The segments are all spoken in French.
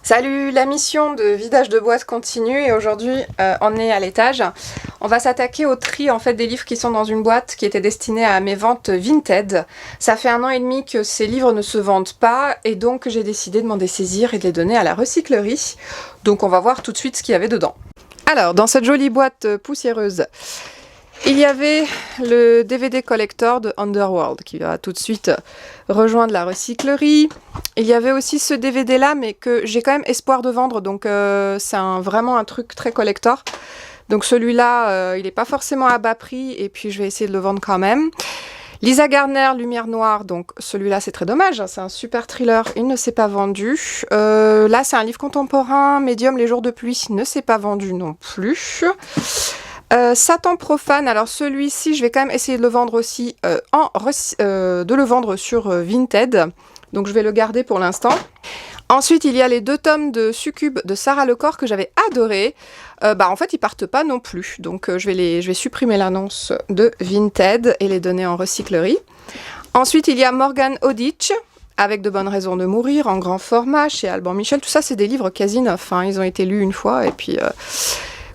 Salut, la mission de vidage de boîte continue et aujourd'hui on est à l'étage. On va s'attaquer au tri en fait des livres qui sont dans une boîte qui était destinée à mes ventes Vinted. Ça fait 1 an et demi que ces livres ne se vendent pas et donc j'ai décidé de m'en dessaisir et de les donner à la recyclerie. Donc on va voir tout de suite ce qu'il y avait dedans. Alors dans cette jolie boîte poussiéreuse, il y avait le DVD collector de Underworld qui va tout de suite rejoindre la recyclerie. Il y avait aussi ce DVD là mais que j'ai quand même espoir de vendre, donc c'est vraiment un truc très collector. Donc celui-là il n'est pas forcément à bas prix et puis je vais essayer de le vendre quand même. Lisa Garner, Lumière Noire, donc celui-là c'est très dommage, c'est un super thriller, il ne s'est pas vendu. Là c'est un livre contemporain, Medium, Les Jours de Pluie, ne s'est pas vendu non plus. Satan profane, alors celui-ci je vais quand même essayer de le vendre aussi, de le vendre sur Vinted, donc je vais le garder pour l'instant. Ensuite il y a les 2 tomes de Succube de Sarah Lecor que j'avais adoré. En fait ils partent pas non plus, donc je vais supprimer l'annonce de Vinted et les donner en recyclerie. Ensuite il y a Morgan Hodditch avec De bonnes raisons de mourir en grand format chez Alban Michel. Tout ça c'est des livres quasi neufs, hein. Ils ont été lus une fois et puis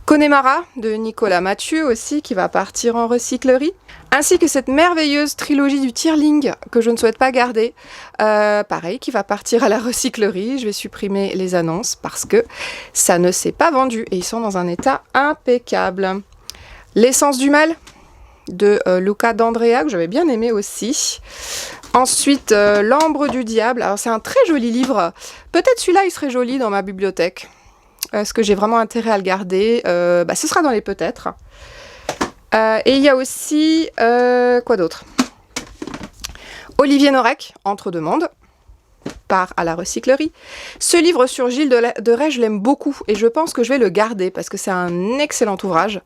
Connemara de Nicolas Mathieu aussi qui va partir en recyclerie, ainsi que cette merveilleuse trilogie du Tierling que je ne souhaite pas garder, pareil qui va partir à la recyclerie. Je vais supprimer les annonces parce que ça ne s'est pas vendu et ils sont dans un état impeccable. L'essence du mal de Luca D'Andrea que j'avais bien aimé aussi. Ensuite L'ambre du diable, alors c'est un très joli livre, peut-être celui-là il serait joli dans ma bibliothèque. Est-ce que j'ai vraiment intérêt à le garder? Ce sera dans les peut-être. Et il y a aussi... quoi d'autre? Olivier Norek, Entre deux mondes, part à la recyclerie. Ce livre sur Gilles de Rais, je l'aime beaucoup et je pense que je vais le garder parce que c'est un excellent ouvrage.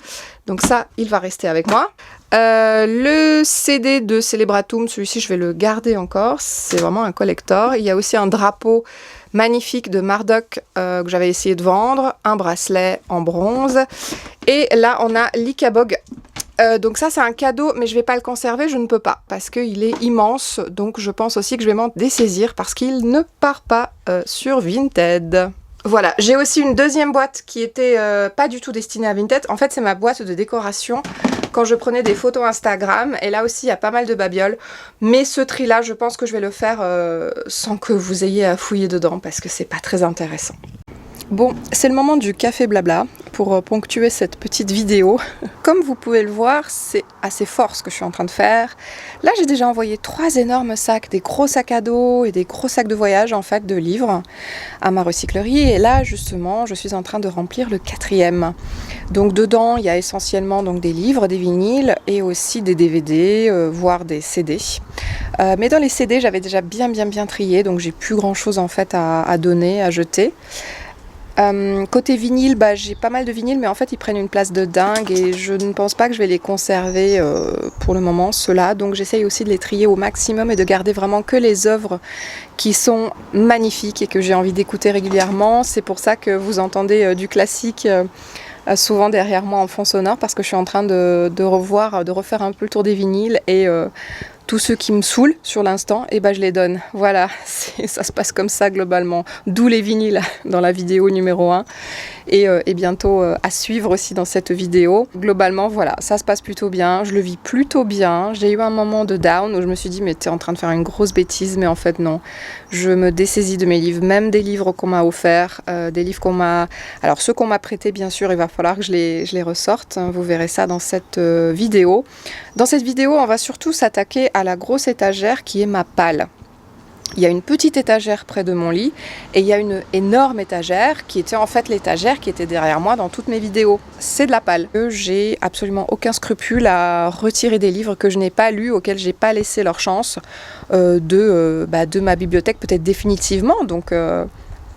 Donc ça, il va rester avec moi. Le CD de Celebratum, celui-ci, je vais le garder encore. C'est vraiment un collector. Il y a aussi un drapeau magnifique de Marduk que j'avais essayé de vendre, un bracelet en bronze. Et là, on a l'Ikabog. Donc ça, c'est un cadeau, mais je vais pas le conserver, je ne peux pas, parce qu'il est immense. Donc je pense aussi que je vais m'en dessaisir, parce qu'il ne part pas sur Vinted. Voilà, j'ai aussi une deuxième boîte qui était pas du tout destinée à Vinted. En fait, c'est ma boîte de décoration quand je prenais des photos Instagram. Et là aussi, il y a pas mal de babioles. Mais ce tri-là, je pense que je vais le faire sans que vous ayez à fouiller dedans, parce que c'est pas très intéressant. Bon, c'est le moment du café blabla pour ponctuer cette petite vidéo. Comme vous pouvez le voir, c'est assez fort ce que je suis en train de faire. Là, j'ai déjà envoyé 3 énormes sacs, des gros sacs à dos et des gros sacs de voyage, en fait, de livres à ma recyclerie. Et là, justement, je suis en train de remplir le 4e. Donc, dedans, il y a essentiellement donc, des livres, des vinyles et aussi des DVD, voire des CD. Mais dans les CD, j'avais déjà bien trié, donc j'ai plus grand-chose, en fait, à donner, à jeter. Côté vinyle, j'ai pas mal de vinyles, mais en fait ils prennent une place de dingue et je ne pense pas que je vais les conserver pour le moment, ceux-là. Donc j'essaye aussi de les trier au maximum et de garder vraiment que les œuvres qui sont magnifiques et que j'ai envie d'écouter régulièrement. C'est pour ça que vous entendez du classique souvent derrière moi en fond sonore, parce que je suis en train de refaire un peu le tour des vinyles et tous ceux qui me saoulent sur l'instant, je les donne. Voilà, ça se passe comme ça globalement. D'où les vinyles dans la vidéo numéro 1. Et bientôt à suivre aussi dans cette vidéo. Globalement, voilà, ça se passe plutôt bien. Je le vis plutôt bien. J'ai eu un moment de down où je me suis dit, mais t'es en train de faire une grosse bêtise. Mais en fait, non. Je me dessaisis de mes livres, même des livres qu'on m'a offerts, des livres qu'on m'a... Alors, ceux qu'on m'a prêtés, bien sûr, il va falloir que je les ressorte. Vous verrez ça dans cette vidéo. Dans cette vidéo, on va surtout s'attaquer à la grosse étagère qui est ma palle. Il y a une petite étagère près de mon lit et il y a une énorme étagère qui était en fait l'étagère qui était derrière moi dans toutes mes vidéos. C'est de la palle. J'ai absolument aucun scrupule à retirer des livres que je n'ai pas lus, auxquels j'ai pas laissé leur chance de ma bibliothèque peut-être définitivement. Donc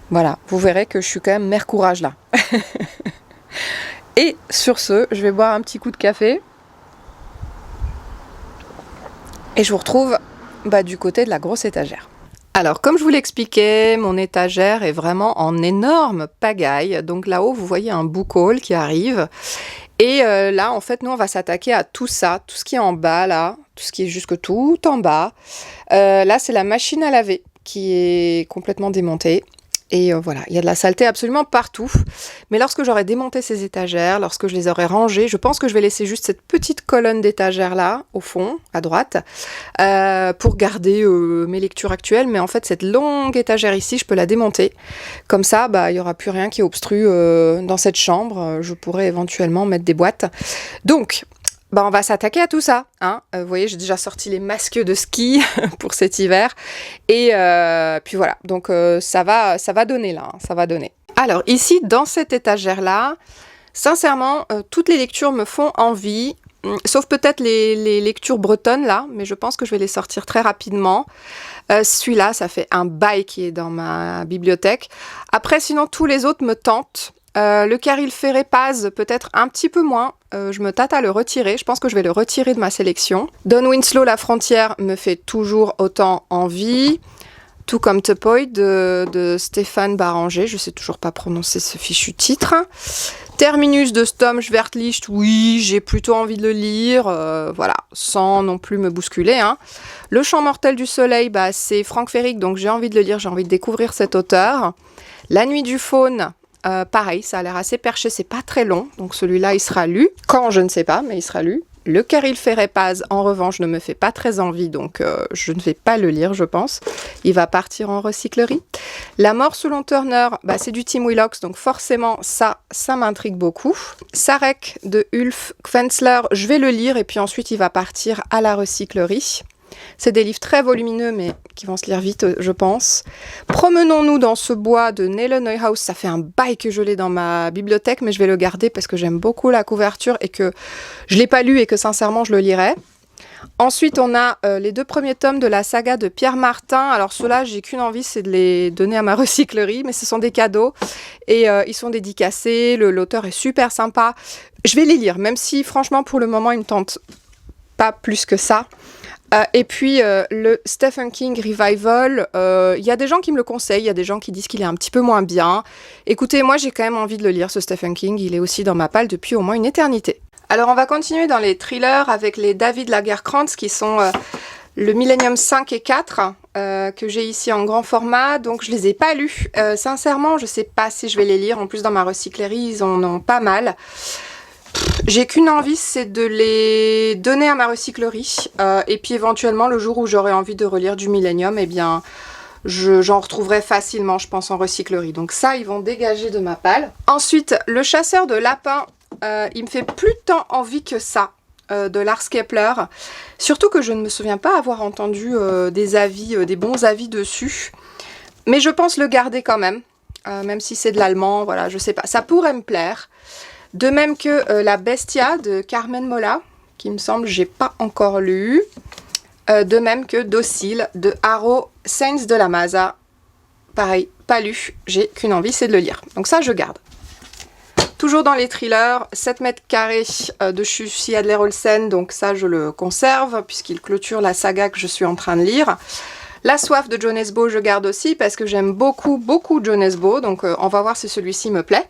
voilà, vous verrez que je suis quand même mère courage là. Et sur ce, je vais boire un petit coup de café. Et je vous retrouve du côté de la grosse étagère. Alors, comme je vous l'expliquais, mon étagère est vraiment en énorme pagaille. Donc là-haut, vous voyez un book haul qui arrive. Et là, en fait, nous, on va s'attaquer à tout ça, tout ce qui est en bas, là, tout ce qui est jusque tout en bas. Là, c'est la machine à laver qui est complètement démontée. Et voilà, il y a de la saleté absolument partout. Mais lorsque j'aurai démonté ces étagères, lorsque je les aurai rangées, je pense que je vais laisser juste cette petite colonne d'étagères là, au fond, à droite, pour garder mes lectures actuelles. Mais en fait, cette longue étagère ici, je peux la démonter. Comme ça, il n'y aura plus rien qui obstrue dans cette chambre. Je pourrai éventuellement mettre des boîtes. Donc, on va s'attaquer à tout ça. Hein. Vous voyez, j'ai déjà sorti les masques de ski pour cet hiver. Et puis voilà, donc ça va donner là, ça va donner. Alors ici, dans cette étagère-là, sincèrement, toutes les lectures me font envie. Sauf peut-être les lectures bretonnes là, mais je pense que je vais les sortir très rapidement. Celui-là, ça fait un bail qui est dans ma bibliothèque. Après, sinon, tous les autres me tentent. Le Caril Ferré Paz, peut-être un petit peu moins. Je me tâte à le retirer. Je pense que je vais le retirer de ma sélection. Don Winslow, La Frontière, me fait toujours autant envie. Tout comme Tepoy de Stéphane Baranger. Je sais toujours pas prononcer ce fichu titre. Terminus de Stom Schwertlicht, oui, j'ai plutôt envie de le lire. Voilà, sans non plus me bousculer. Hein. Le Chant mortel du soleil, c'est Franck Ferric, donc j'ai envie de le lire. J'ai envie de découvrir cet auteur. La nuit du faune. Pareil, ça a l'air assez perché, c'est pas très long, donc celui-là il sera lu. Quand, je ne sais pas, mais il sera lu. Le Caril Ferré Paz, en revanche, ne me fait pas très envie, donc je ne vais pas le lire, je pense. Il va partir en recyclerie. La mort selon Turner, c'est du Tim Willocks, donc forcément, ça m'intrigue beaucoup. Sarek de Ulf Kvensler, je vais le lire, et puis ensuite il va partir à la recyclerie. C'est des livres très volumineux, mais qui vont se lire vite, je pense. Promenons-nous dans ce bois de Nele Neuhaus. Ça fait un bail que je l'ai dans ma bibliothèque, mais je vais le garder parce que j'aime beaucoup la couverture et que je ne l'ai pas lu et que sincèrement, je le lirai. Ensuite, on a les 2 premiers tomes de la saga de Pierre Martin. Alors ceux-là, j'ai qu'une envie, c'est de les donner à ma recyclerie, mais ce sont des cadeaux et ils sont dédicacés. L'auteur est super sympa. Je vais les lire, même si franchement, pour le moment, ils me tentent pas plus que ça. Et puis le Stephen King Revival, il y a des gens qui me le conseillent, il y a des gens qui disent qu'il est un petit peu moins bien. Écoutez, moi j'ai quand même envie de le lire, ce Stephen King, il est aussi dans ma palle depuis au moins une éternité. Alors on va continuer dans les thrillers avec les David Lagerkrantz qui sont le Millennium 5 et 4 que j'ai ici en grand format, donc je les ai pas lus. Sincèrement, je sais pas si je vais les lire, en plus dans ma recyclerie ils en ont pas mal. J'ai qu'une envie, c'est de les donner à ma recyclerie et puis éventuellement le jour où j'aurai envie de relire du Millennium, eh bien j'en retrouverai facilement, je pense, en recyclerie. Donc ça, ils vont dégager de ma palle. Ensuite, Le chasseur de lapins, il me fait plus tant envie que ça de Lars Kepler. Surtout que je ne me souviens pas avoir entendu des avis, des bons avis dessus. Mais je pense le garder quand même si c'est de l'allemand, voilà, je sais pas. Ça pourrait me plaire. De même que La Bestia de Carmen Mola, qui me semble j'ai pas encore lu. De même que Docile de Haro Sainz de la Maza. Pareil, pas lu, j'ai qu'une envie, c'est de le lire. Donc ça, je garde. Toujours dans les thrillers, 7 mètres carrés de Jussi Adler-Olsen, donc ça je le conserve, puisqu'il clôture la saga que je suis en train de lire. La soif de John Esbo, je garde aussi, parce que j'aime beaucoup John Esbo, donc on va voir si celui-ci me plaît.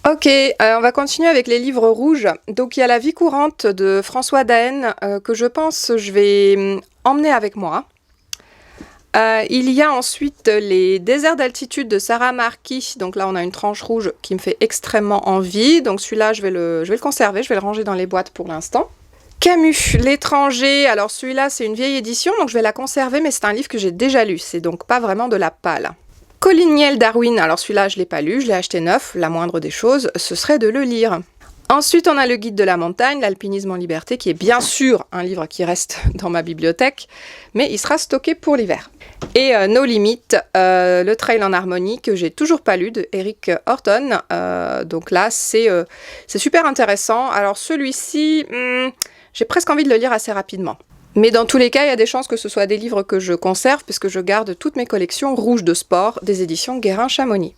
Ok, on va continuer avec les livres rouges. Donc il y a La vie courante de François Daen que je pense je vais emmener avec moi. Il y a ensuite Les déserts d'altitude de Sarah Marquis. Donc là on a une tranche rouge qui me fait extrêmement envie. Donc celui-là je vais le conserver, je vais le ranger dans les boîtes pour l'instant. Camus, L'étranger. Alors celui-là c'est une vieille édition donc je vais la conserver mais c'est un livre que j'ai déjà lu. C'est donc pas vraiment de la palle. Colin Niel Darwin, alors celui-là je ne l'ai pas lu, je l'ai acheté neuf, la moindre des choses, ce serait de le lire. Ensuite on a Le guide de la montagne, L'alpinisme en liberté, qui est bien sûr un livre qui reste dans ma bibliothèque, mais il sera stocké pour l'hiver. Et No Limit, Le trail en harmonie, que j'ai toujours pas lu, de Eric Horton, donc là c'est super intéressant. Alors celui-ci, j'ai presque envie de le lire assez rapidement. Mais dans tous les cas, il y a des chances que ce soit des livres que je conserve, puisque je garde toutes mes collections rouges de sport des éditions Guérin-Chamonix.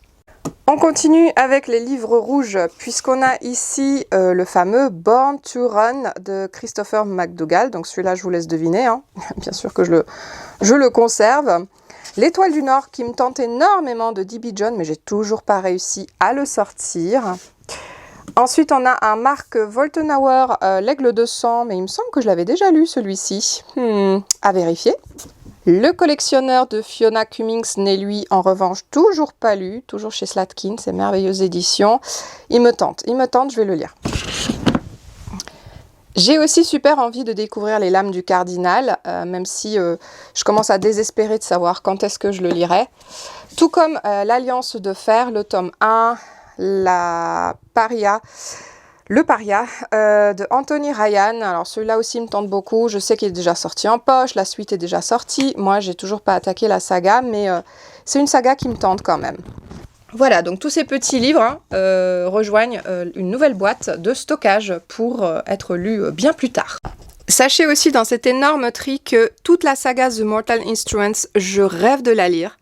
On continue avec les livres rouges, puisqu'on a ici le fameux Born to Run de Christopher McDougall. Donc celui-là, je vous laisse deviner, hein. Bien sûr que je le conserve. L'Étoile du Nord, qui me tente énormément, de D.B. John, mais j'ai toujours pas réussi à le sortir. Ensuite, on a un Mark Woltenhauer, L'Aigle de sang, mais il me semble que je l'avais déjà lu celui-ci. À vérifier. Le collectionneur de Fiona Cummings n'est lui en revanche toujours pas lu, toujours chez Slatkin, ces merveilleuses éditions. Il me tente, je vais le lire. J'ai aussi super envie de découvrir Les Lames du Cardinal, même si je commence à désespérer de savoir quand est-ce que je le lirai. Tout comme l'Alliance de Fer, le tome 1, Le Paria de Anthony Ryan. Alors celui-là aussi me tente beaucoup. Je sais qu'il est déjà sorti en poche, la suite est déjà sortie. Moi, j'ai toujours pas attaqué la saga, mais c'est une saga qui me tente quand même. Voilà, donc tous ces petits livres rejoignent une nouvelle boîte de stockage pour être lus bien plus tard. Sachez aussi dans cet énorme tri que toute la saga The Mortal Instruments, je rêve de la lire.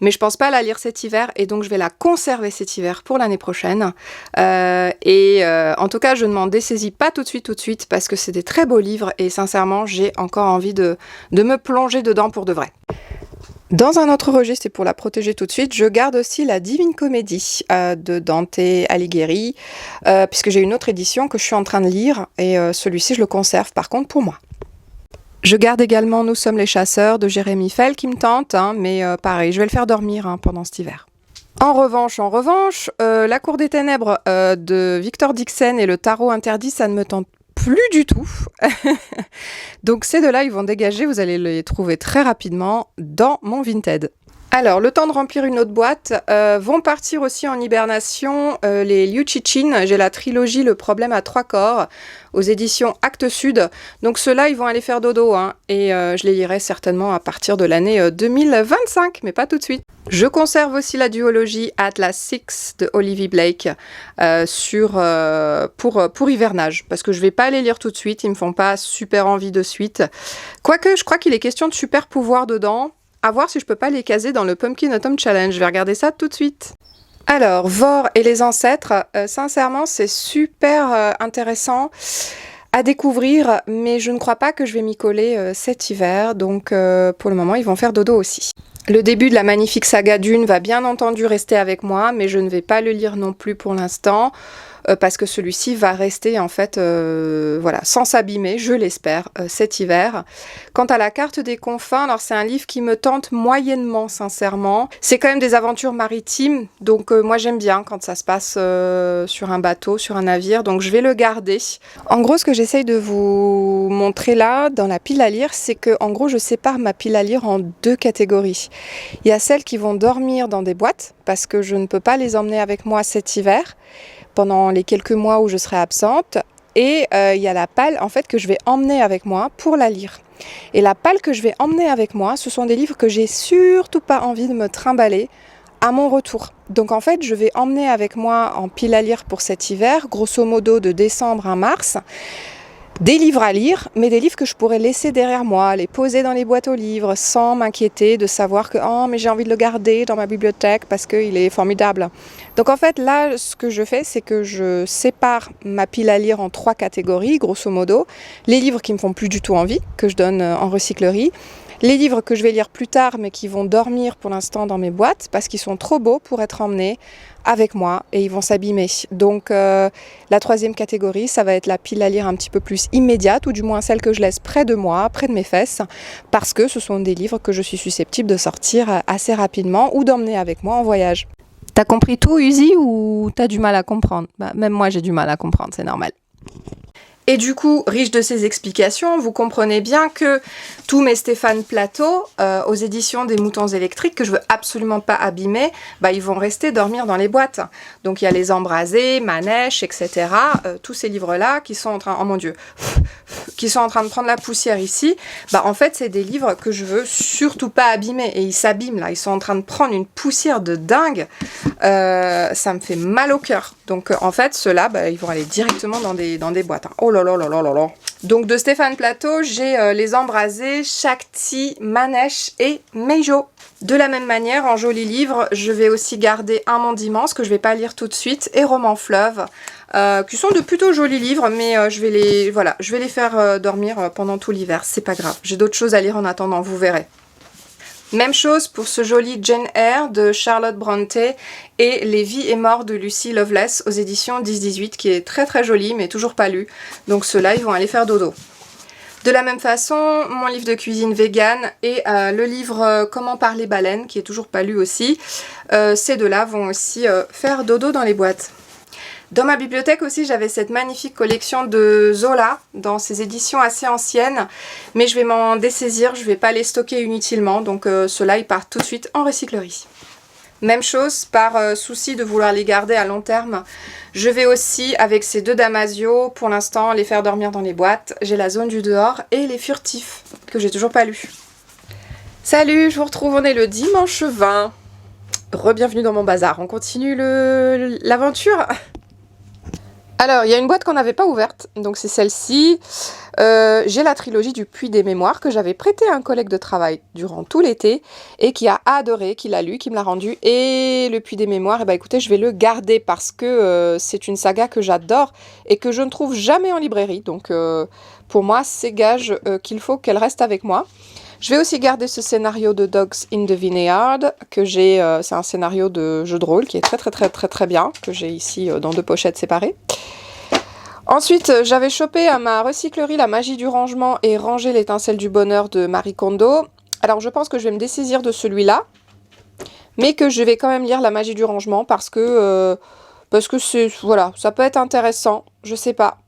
Mais je pense pas la lire cet hiver et donc je vais la conserver cet hiver pour l'année prochaine. En tout cas, je ne m'en dessaisis pas tout de suite parce que c'est des très beaux livres et sincèrement, j'ai encore envie de me plonger dedans pour de vrai. Dans un autre registre, et pour la protéger tout de suite, je garde aussi la Divine Comédie de Dante Alighieri, puisque j'ai une autre édition que je suis en train de lire et celui-ci, je le conserve par contre pour moi. Je garde également Nous sommes les chasseurs de Jérémy Fell qui me tente, mais pareil, je vais le faire dormir pendant cet hiver. En revanche, La Cour des Ténèbres de Victor Dixon et le Tarot interdit, ça ne me tente plus du tout. Donc ces deux-là, ils vont dégager, vous allez les trouver très rapidement dans mon Vinted. Alors, le temps de remplir une autre boîte, vont partir aussi en hibernation les Liu Cixin. J'ai la trilogie Le Problème à 3 corps aux éditions Actes Sud. Donc ceux-là, ils vont aller faire dodo, et je les lirai certainement à partir de l'année 2025, mais pas tout de suite. Je conserve aussi la duologie Atlas 6 de Olivia Blake pour hivernage, parce que je vais pas les lire tout de suite, ils me font pas super envie de suite. Quoique, je crois qu'il est question de super pouvoir dedans. À voir si je peux pas les caser dans le Pumpkin Autumn Challenge. Je vais regarder ça tout de suite. Alors, Vor et les ancêtres, sincèrement, c'est super intéressant à découvrir, mais je ne crois pas que je vais m'y coller cet hiver. Donc, pour le moment, ils vont faire dodo aussi. Le début de la magnifique saga Dune va bien entendu rester avec moi, mais je ne vais pas le lire non plus pour l'instant. Parce que celui-ci va rester en fait sans s'abîmer, je l'espère, cet hiver. Quant à la carte des confins, alors c'est un livre qui me tente moyennement, sincèrement. C'est quand même des aventures maritimes, donc moi j'aime bien quand ça se passe sur un bateau, sur un navire, donc je vais le garder. En gros, ce que j'essaye de vous montrer là, dans la pile à lire, c'est que en gros je sépare ma pile à lire en deux catégories. Il y a celles qui vont dormir dans des boîtes, parce que je ne peux pas les emmener avec moi cet hiver, pendant les quelques mois où je serai absente, et il y a la palle en fait que je vais emmener avec moi pour la lire. Et la palle que je vais emmener avec moi, ce sont des livres que j'ai surtout pas envie de me trimballer à mon retour. Donc en fait, je vais emmener avec moi en pile à lire pour cet hiver, grosso modo de décembre à mars, des livres à lire, mais des livres que je pourrais laisser derrière moi, les poser dans les boîtes aux livres sans m'inquiéter de savoir que mais j'ai envie de le garder dans ma bibliothèque parce qu'il est formidable. Donc en fait là, ce que je fais, c'est que je sépare ma pile à lire en 3 catégories, grosso modo. Les livres qui me font plus du tout envie, que je donne en recyclerie. Les livres que je vais lire plus tard, mais qui vont dormir pour l'instant dans mes boîtes, parce qu'ils sont trop beaux pour être emmenés avec moi et ils vont s'abîmer. Donc la 3e catégorie, ça va être la pile à lire un petit peu plus immédiate, ou du moins celle que je laisse près de moi, près de mes fesses, parce que ce sont des livres que je suis susceptible de sortir assez rapidement ou d'emmener avec moi en voyage. T'as compris tout, Uzi, ou t'as du mal à comprendre? Même moi, j'ai du mal à comprendre, c'est normal. Et du coup, riche de ces explications, vous comprenez bien que tous mes Stéphane Plateau, aux éditions des Moutons électriques, que je veux absolument pas abîmer, ils vont rester dormir dans les boîtes. Donc il y a Les Embrasés, Manèche, etc. Tous ces livres-là qui sont en train, oh mon Dieu, qui sont en train de prendre la poussière ici. En fait, c'est des livres que je veux surtout pas abîmer. Et ils s'abîment là, ils sont en train de prendre une poussière de dingue. Ça me fait mal au cœur. Donc en fait, ceux-là, ils vont aller directement dans des boîtes. Oh là là là là là là. Donc de Stéphane Plateau, j'ai Les Embrasés, Shakti, Manèche et Meijo. De la même manière, en joli livre, je vais aussi garder Un monde immense que je vais pas lire tout de suite et Roman Fleuve, qui sont de plutôt jolis livres, mais je vais les faire dormir pendant tout l'hiver. C'est pas grave. J'ai d'autres choses à lire en attendant, vous verrez. Même chose pour ce joli Jane Eyre de Charlotte Brontë et Les vies et morts de Lucy Lovelace aux éditions 10-18 qui est très très joli mais toujours pas lu. Donc ceux-là, ils vont aller faire dodo. De la même façon, mon livre de cuisine vegan et le livre Comment parler baleine, qui est toujours pas lu aussi, ces deux-là vont aussi faire dodo dans les boîtes. Dans ma bibliothèque aussi, j'avais cette magnifique collection de Zola, dans ces éditions assez anciennes, mais je vais m'en dessaisir, je vais pas les stocker inutilement, donc ceux-là, ils partent tout de suite en recyclerie. Même chose, par souci de vouloir les garder à long terme, je vais aussi, avec ces deux Damasio, pour l'instant, les faire dormir dans les boîtes. J'ai la zone du dehors et les furtifs, que j'ai toujours pas lus. Salut, je vous retrouve, on est le dimanche 20. Re-bienvenue dans mon bazar, on continue l'aventure. Alors, il y a une boîte qu'on n'avait pas ouverte, donc c'est celle-ci. J'ai la trilogie du Puits des Mémoires que j'avais prêté à un collègue de travail durant tout l'été et qui a adoré, qui l'a lu, qui me l'a rendu. Et le Puits des Mémoires, eh ben, écoutez, je vais le garder parce que c'est une saga que j'adore et que je ne trouve jamais en librairie. Donc pour moi, c'est gage qu'il faut qu'elle reste avec moi. Je vais aussi garder ce scénario de Dogs in the Vineyard que j'ai, c'est un scénario de jeu de rôle qui est très bien, que j'ai ici dans deux pochettes séparées. Ensuite, j'avais chopé à ma recyclerie La magie du rangement et Ranger l'étincelle du bonheur de Marie Kondo. Alors je pense que je vais me dessaisir de celui-là, mais que je vais quand même lire La magie du rangement parce que c'est, voilà, ça peut être intéressant, je sais pas.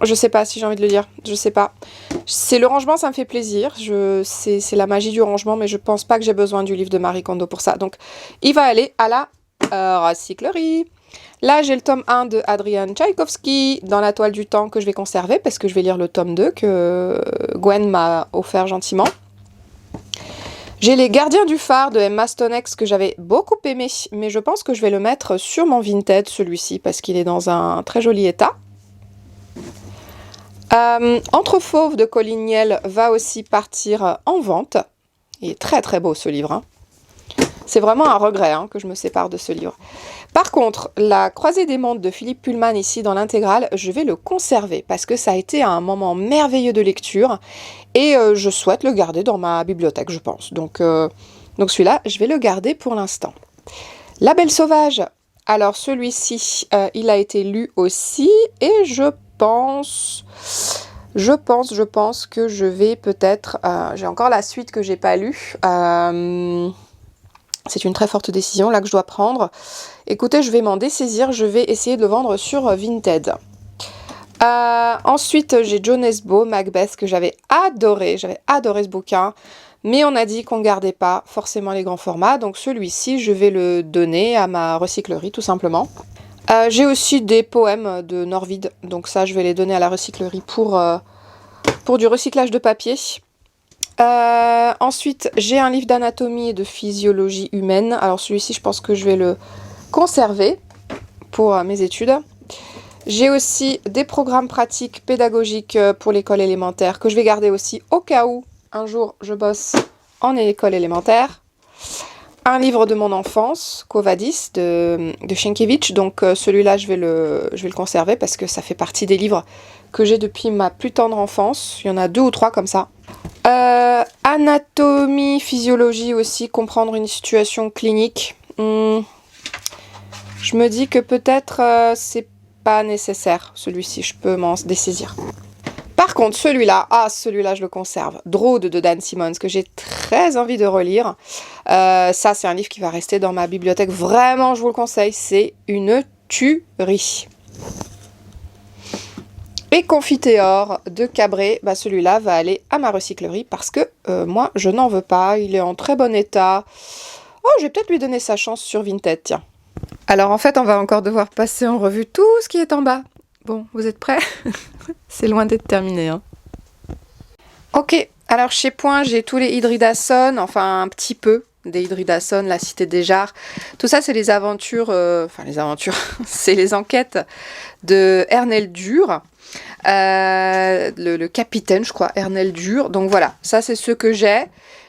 Je sais pas si j'ai envie de le lire, je sais pas. C'est le rangement, ça me fait plaisir, c'est la magie du rangement, mais je pense pas que j'ai besoin du livre de Marie Kondo pour ça. Donc il va aller à la recyclerie. Là, j'ai le tome 1 de Adrian Tchaïkovski dans la toile du temps que je vais conserver parce que je vais lire le tome 2 que Gwen m'a offert gentiment. J'ai Les Gardiens du phare de Emma Stonex que j'avais beaucoup aimé, mais je pense que je vais le mettre sur mon Vinted, celui-ci, parce qu'il est dans un très joli état. Entre Fauves de Colin Niel va aussi partir en vente. Il est très beau ce livre, hein. C'est vraiment un regret que je me sépare de ce livre. Par contre, La Croisée des mondes de Philippe Pullman ici dans l'intégrale, je vais le conserver parce que ça a été un moment merveilleux de lecture et je souhaite le garder dans ma bibliothèque, je pense. Donc celui-là, je vais le garder pour l'instant. La Belle Sauvage. Alors celui-ci, il a été lu aussi et je pense que je vais peut-être... j'ai encore la suite que j'ai pas lue. C'est une très forte décision là que je dois prendre. Écoutez, je vais m'en dessaisir. Je vais essayer de le vendre sur Vinted. Ensuite, j'ai Joe Nesbo, Macbeth, que j'avais adoré. J'avais adoré ce bouquin. Mais on a dit qu'on ne gardait pas forcément les grands formats. Donc celui-ci, je vais le donner à ma recyclerie, tout simplement. J'ai aussi des poèmes de Norvide. Donc ça, je vais les donner à la recyclerie pour du recyclage de papier. Ensuite, j'ai un livre d'anatomie et de physiologie humaine. Alors celui-ci, je pense que je vais le conserver pour mes études. J'ai aussi des programmes pratiques pédagogiques pour l'école élémentaire que je vais garder aussi au cas où un jour je bosse en école élémentaire. Un livre de mon enfance, Quo Vadis, de Sienkiewicz. Donc celui-là, je vais le conserver parce que ça fait partie des livres que j'ai depuis ma plus tendre enfance. Il y en a 2 ou 3 comme ça. Anatomie, physiologie aussi, comprendre une situation clinique. Je me dis que peut-être c'est pas nécessaire, celui-ci, je peux m'en dessaisir. Par contre, celui-là, je le conserve. Draude de Dan Simmons, que j'ai très envie de relire. Ça, c'est un livre qui va rester dans ma bibliothèque. Vraiment, je vous le conseille, c'est une tuerie. Et Confiteor de Cabret, celui-là va aller à ma recyclerie parce que moi, je n'en veux pas. Il est en très bon état. Oh, je vais peut-être lui donner sa chance sur Vinted, tiens. Alors en fait, on va encore devoir passer en revue tout ce qui est en bas. Bon, vous êtes prêts? C'est loin d'être terminé, hein. Ok, alors chez Point, j'ai tous les Hydridason, enfin un petit peu des Hydridason, la Cité des Jarres. Tout ça, c'est les aventures, c'est les enquêtes de Ernel Dur. Le capitaine, je crois, Ernel Dur. Donc voilà, ça c'est ce que j'ai.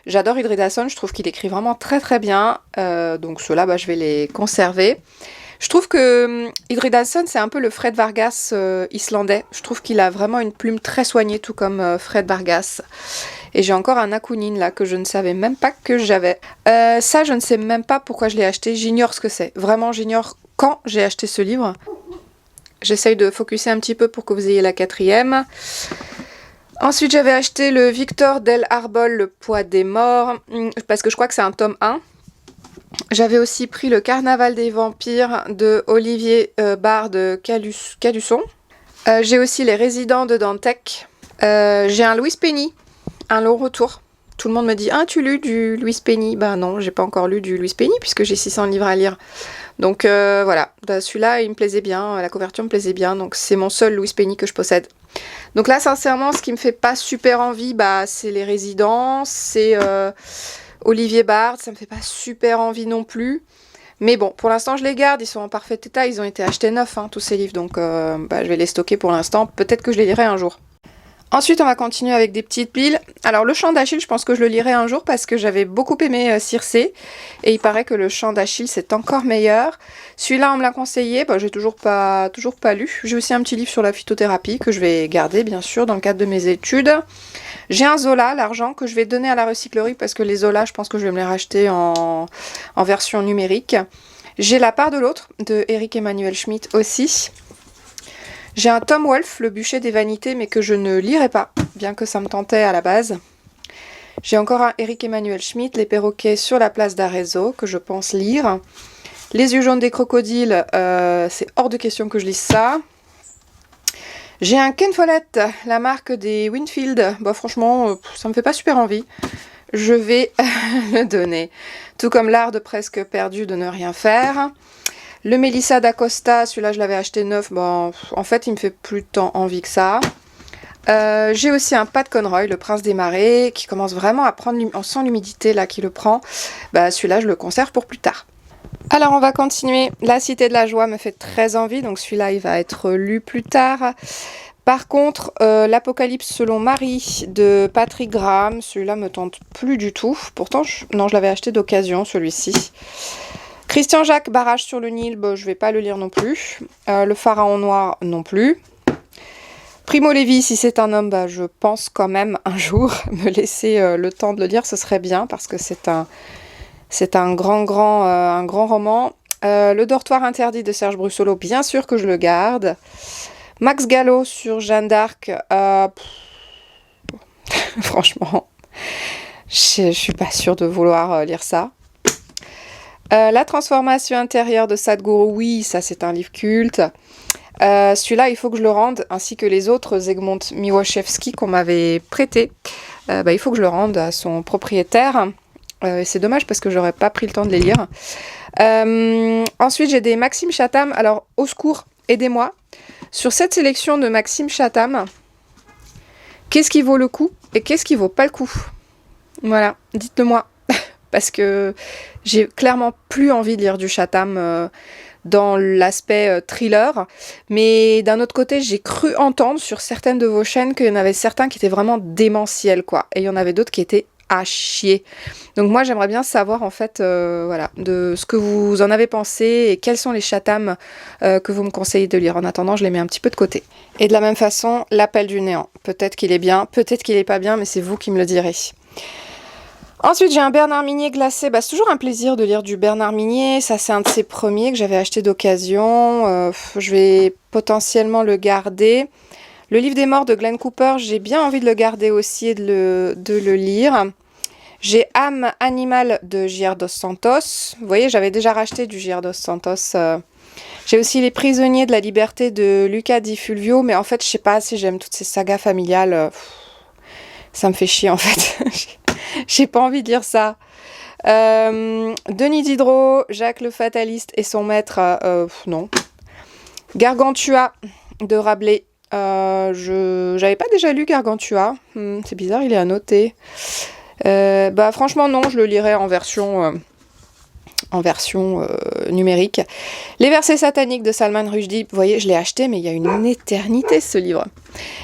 J'adore Hydridason, je trouve qu'il écrit vraiment très bien. Donc ceux-là, je vais les conserver. Je trouve que Hydridason, c'est un peu le Fred Vargas islandais. Je trouve qu'il a vraiment une plume très soignée, tout comme Fred Vargas. Et j'ai encore un Akunin là que je ne savais même pas que j'avais. Ça, je ne sais même pas pourquoi je l'ai acheté. J'ignore ce que c'est. Vraiment, j'ignore quand j'ai acheté ce livre. J'essaye de focuser un petit peu pour que vous ayez la 4e. Ensuite, j'avais acheté le Victor Del Arbol, Le poids des morts, parce que je crois que c'est un tome 1. J'avais aussi pris le Carnaval des vampires de Olivier Bard de Calusson. J'ai aussi Les Résidents de Dantec. J'ai un Louis Penny, un long retour. Tout le monde me dit « Ah, tu lu du Louis Penny ?» Ben non, j'ai pas encore lu du Louis Penny puisque j'ai 600 livres à lire. Donc voilà, celui-là, il me plaisait bien, la couverture me plaisait bien, donc c'est mon seul Louis Penny que je possède. Donc là, sincèrement, ce qui me fait pas super envie, c'est Les Résidents, c'est Olivier Bard, ça me fait pas super envie non plus. Mais bon, pour l'instant, je les garde, ils sont en parfait état, ils ont été achetés neufs, tous ces livres, donc je vais les stocker pour l'instant, peut-être que je les lirai un jour. Ensuite, on va continuer avec des petites piles. Alors, le Chant d'Achille, je pense que je le lirai un jour parce que j'avais beaucoup aimé Circé. Et il paraît que le Chant d'Achille, c'est encore meilleur. Celui-là, on me l'a conseillé. J'ai toujours pas lu. J'ai aussi un petit livre sur la phytothérapie que je vais garder, bien sûr, dans le cadre de mes études. J'ai un Zola, l'argent, que je vais donner à la recyclerie parce que les Zola, je pense que je vais me les racheter en version numérique. J'ai La part de l'autre, de Éric Emmanuel Schmitt aussi. J'ai un Tom Wolfe, Le bûcher des vanités, mais que je ne lirai pas, bien que ça me tentait à la base. J'ai encore un Éric Emmanuel Schmitt, Les perroquets sur la place d'Arezzo, que je pense lire. Les yeux jaunes des crocodiles, c'est hors de question que je lise ça. J'ai un Ken Follett, la marque des Winfield. Franchement, ça me fait pas super envie. Je vais le donner. Tout comme L'art de presque perdu de ne rien faire. Le Mélissa d'Acosta, celui-là je l'avais acheté neuf, en fait il me fait plus tant envie que ça. J'ai aussi un Pat Conroy, Le prince des marais, qui commence vraiment à prendre, on sent l'humidité là qui le prend. Celui-là je le conserve pour plus tard. Alors on va continuer, La cité de la joie me fait très envie, donc celui-là il va être lu plus tard. Par contre, L'Apocalypse selon Marie de Patrick Graham, celui-là me tente plus du tout. Pourtant, je l'avais acheté d'occasion celui-ci. Christian Jacques, Barrage sur le Nil, je vais pas le lire non plus. Le Pharaon noir non plus. Primo Levi, si c'est un homme, je pense quand même un jour me laisser le temps de le lire, ce serait bien parce que c'est un grand roman. Le dortoir interdit de Serge Brussolo, bien sûr que je le garde. Max Gallo sur Jeanne d'Arc, franchement, je suis pas sûre de vouloir lire ça. La transformation intérieure de Sadhguru, oui, ça c'est un livre culte. Celui-là, il faut que je le rende, ainsi que les autres Zygmunt Miłoszewski qu'on m'avait prêté. Il faut que je le rende à son propriétaire. C'est dommage parce que j'aurais pas pris le temps de les lire. Ensuite, j'ai des Maxime Chatham. Alors, au secours, aidez-moi. Sur cette sélection de Maxime Chatham, qu'est-ce qui vaut le coup et qu'est-ce qui vaut pas le coup? Voilà, dites-le moi. Parce que j'ai clairement plus envie de lire du Chatham dans l'aspect thriller. Mais d'un autre côté, j'ai cru entendre sur certaines de vos chaînes qu'il y en avait certains qui étaient vraiment démentiels, quoi. Et il y en avait d'autres qui étaient à chier. Donc moi, j'aimerais bien savoir, en fait, de ce que vous en avez pensé et quels sont les Chatham que vous me conseillez de lire. En attendant, je les mets un petit peu de côté. Et de la même façon, L'Appel du néant. Peut-être qu'il est bien, peut-être qu'il est pas bien, mais c'est vous qui me le direz. Ensuite, j'ai un Bernard Minier glacé. C'est toujours un plaisir de lire du Bernard Minier. Ça, c'est un de ses premiers que j'avais acheté d'occasion. Je vais potentiellement le garder. Le livre des morts de Glenn Cooper, j'ai bien envie de le garder aussi et de le lire. J'ai Âme animale de J.R. Dos Santos. Vous voyez, j'avais déjà racheté du J.R. Dos Santos. J'ai aussi Les prisonniers de la liberté de Luca Di Fulvio. Mais en fait, je sais pas si j'aime toutes ces sagas familiales. Ça me fait chier, en fait. J'ai pas envie de lire ça. Denis Diderot, Jacques le Fataliste et son maître, non. Gargantua de Rabelais. J'avais pas déjà lu Gargantua. C'est bizarre, il est à noter. Franchement, non, je le lirai en version numérique. Les versets sataniques de Salman Rushdie, vous voyez, je l'ai acheté, mais il y a une éternité ce livre.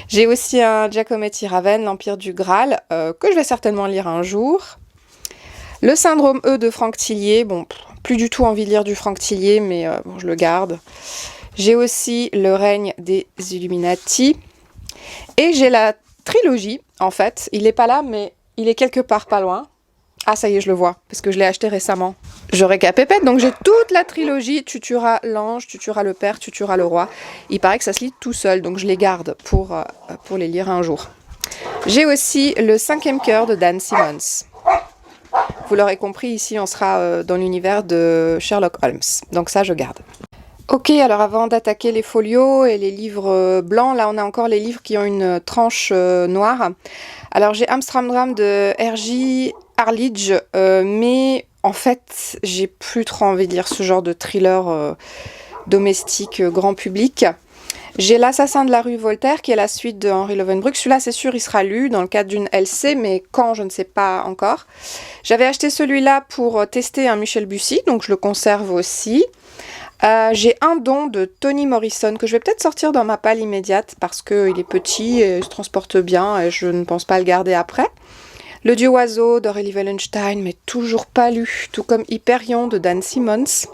J'ai aussi un Giacometti Raven, l'Empire du Graal, que je vais certainement lire un jour. Le syndrome E de Franck Tillier, plus du tout envie de lire du Franck Tillier, mais je le garde. J'ai aussi Le règne des Illuminati. Et j'ai la trilogie, en fait. Il n'est pas là, mais il est quelque part pas loin. Ah, ça y est, je le vois, parce que je l'ai acheté récemment. Je récapépète, donc j'ai toute la trilogie. Tu tueras l'ange, tu tueras le père, tu tueras le roi. Il paraît que ça se lit tout seul, donc je les garde pour les lire un jour. J'ai aussi le 5e cœur de Dan Simmons. Vous l'aurez compris, ici on sera dans l'univers de Sherlock Holmes. Donc ça, je garde. Ok, alors avant d'attaquer les folios et les livres blancs, là on a encore les livres qui ont une tranche noire. Alors j'ai Amsterdam de R.J. Arledge, mais en fait j'ai plus trop envie de lire ce genre de thriller domestique grand public. J'ai L'assassin de la rue Voltaire qui est la suite de Henry Lovenbroek. Celui-là c'est sûr il sera lu dans le cadre d'une LC, mais quand je ne sais pas encore. J'avais acheté celui-là pour tester un Michel Bussy, donc je le conserve aussi. J'ai Un don de Toni Morrison que je vais peut-être sortir dans ma palle immédiate parce qu'il est petit et se transporte bien et je ne pense pas le garder après. Le Dieu oiseau d'Aurélie Wallenstein, mais toujours pas lu, tout comme Hyperion de Dan Simmons.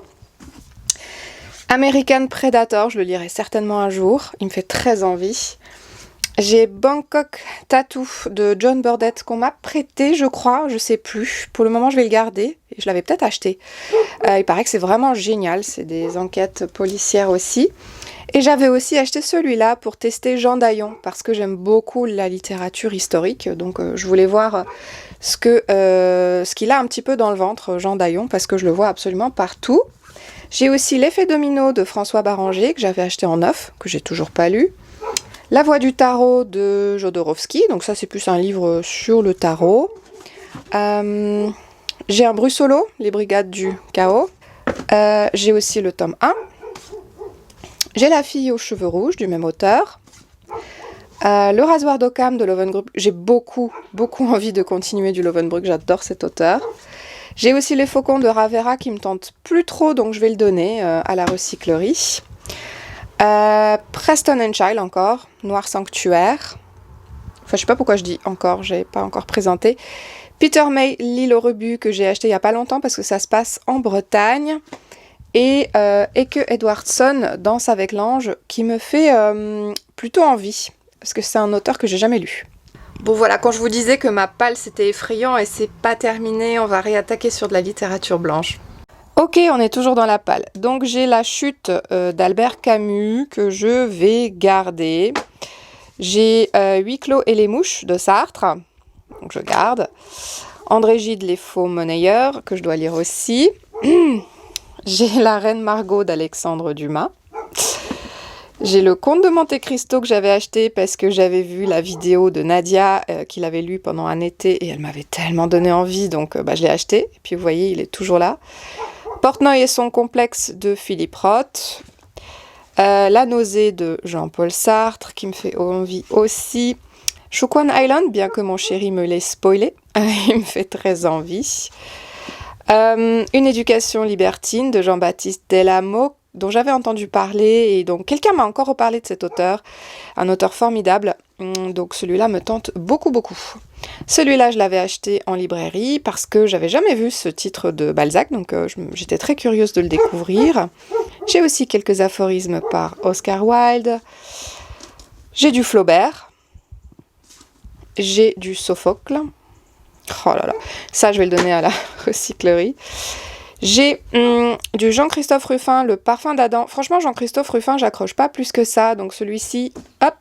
American Predator, je le lirai certainement un jour, il me fait très envie. J'ai Bangkok Tattoo de John Burdett qu'on m'a prêté, je crois, je sais plus. Pour le moment, je vais le garder et je l'avais peut-être acheté. Il paraît que c'est vraiment génial, c'est des enquêtes policières aussi. Et j'avais aussi acheté celui-là pour tester Jean Daillon parce que j'aime beaucoup la littérature historique. Donc je voulais voir ce qu'il a un petit peu dans le ventre, Jean Daillon, parce que je le vois absolument partout. J'ai aussi L'effet domino de François Baranger que j'avais acheté en neuf, que j'ai toujours pas lu. La voix du tarot de Jodorowsky, donc ça c'est plus un livre sur le tarot. J'ai un Brussolo, Les Brigades du Chaos. J'ai aussi le tome 1. J'ai La fille aux cheveux rouges du même auteur. Le rasoir d'Occam de Lovenbroek. J'ai beaucoup envie de continuer du Lovenbroek, j'adore cet auteur. J'ai aussi Les faucons de Ravera qui me tente plus trop, donc je vais le donner à la recyclerie. Preston and Child encore, Noir Sanctuaire. Enfin, je sais pas pourquoi je dis encore, j'ai pas encore présenté. Peter May, L'île aux rebut que j'ai acheté il y a pas longtemps parce que ça se passe en Bretagne. Et Eke Edwardson, Danse avec l'ange, qui me fait plutôt envie parce que c'est un auteur que j'ai jamais lu. Bon voilà, quand je vous disais que ma palle c'était effrayant et c'est pas terminé, on va réattaquer sur de la littérature blanche. Ok, on est toujours dans la palle. Donc j'ai La chute d'Albert Camus que je vais garder. J'ai Huis clos et les mouches de Sartre, donc je garde. André Gide, Les faux monnayeurs, que je dois lire aussi. J'ai La reine Margot d'Alexandre Dumas. J'ai Le Comte de Monte Cristo que j'avais acheté parce que j'avais vu la vidéo de Nadia qu'il avait lu pendant un été et elle m'avait tellement donné envie, donc je l'ai acheté. Et puis vous voyez, il est toujours là. Portnoy et son complexe de Philippe Roth. La nausée de Jean-Paul Sartre qui me fait envie aussi. Shuquan Island, bien que mon chéri me l'ait spoilé, il me fait très envie. Une éducation libertine de Jean-Baptiste Delamo, dont j'avais entendu parler et dont quelqu'un m'a encore reparlé de cet auteur, un auteur formidable, donc celui-là me tente beaucoup. Celui-là je l'avais acheté en librairie parce que j'avais jamais vu ce titre de Balzac, donc j'étais très curieuse de le découvrir. J'ai aussi quelques aphorismes par Oscar Wilde, j'ai du Flaubert, j'ai du Sophocle, oh là là, ça je vais le donner à la recyclerie. J'ai du Jean-Christophe Ruffin, Le parfum d'Adam. Franchement, Jean-Christophe Ruffin, j'accroche pas plus que ça. Donc celui-ci, hop,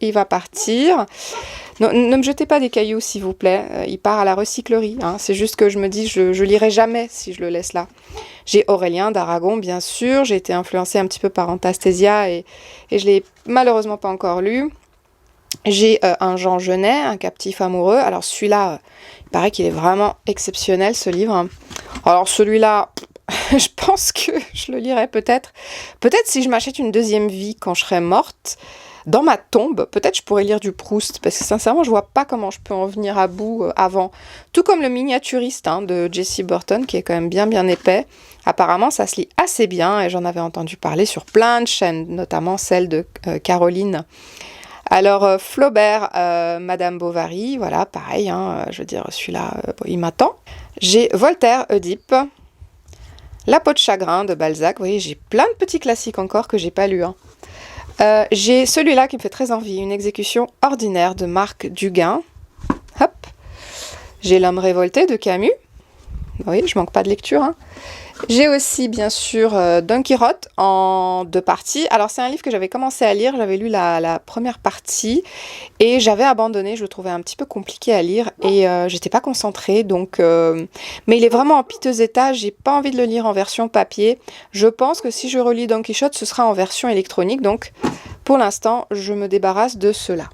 il va partir. Non, ne me jetez pas des cailloux, s'il vous plaît. Il part à la recyclerie. Hein. C'est juste que je me dis, je lirai jamais si je le laisse là. J'ai Aurélien d'Aragon, bien sûr. J'ai été influencée un petit peu par Antastésia et je l'ai malheureusement pas encore lu. J'ai un Jean Genet, Un captif amoureux. Alors celui-là, il paraît qu'il est vraiment exceptionnel, ce livre. Alors celui-là, je pense que je le lirai peut-être. Peut-être si je m'achète une deuxième vie quand je serai morte, dans ma tombe, peut-être je pourrais lire du Proust. Parce que sincèrement, je vois pas comment je peux en venir à bout avant. Tout comme Le miniaturiste de Jessie Burton, qui est quand même bien épais. Apparemment, ça se lit assez bien et j'en avais entendu parler sur plein de chaînes, notamment celle de Caroline. Alors Flaubert, Madame Bovary, voilà, pareil, je veux dire, celui-là, il m'attend. J'ai Voltaire, Oedipe, La peau de chagrin de Balzac, vous voyez, j'ai plein de petits classiques encore que j'ai pas lus. J'ai celui-là qui me fait très envie, Une exécution ordinaire de Marc Duguin. Hop. J'ai L'homme révolté de Camus. Oui, je manque pas de lecture, hein. J'ai aussi bien sûr Don Quichotte en 2 parties. Alors c'est un livre que j'avais commencé à lire, j'avais lu la première partie et j'avais abandonné, je le trouvais un petit peu compliqué à lire et j'étais pas concentrée donc... Mais il est vraiment en piteux état, j'ai pas envie de le lire en version papier. Je pense que si je relis Don Quichotte, ce sera en version électronique, donc pour l'instant je me débarrasse de cela.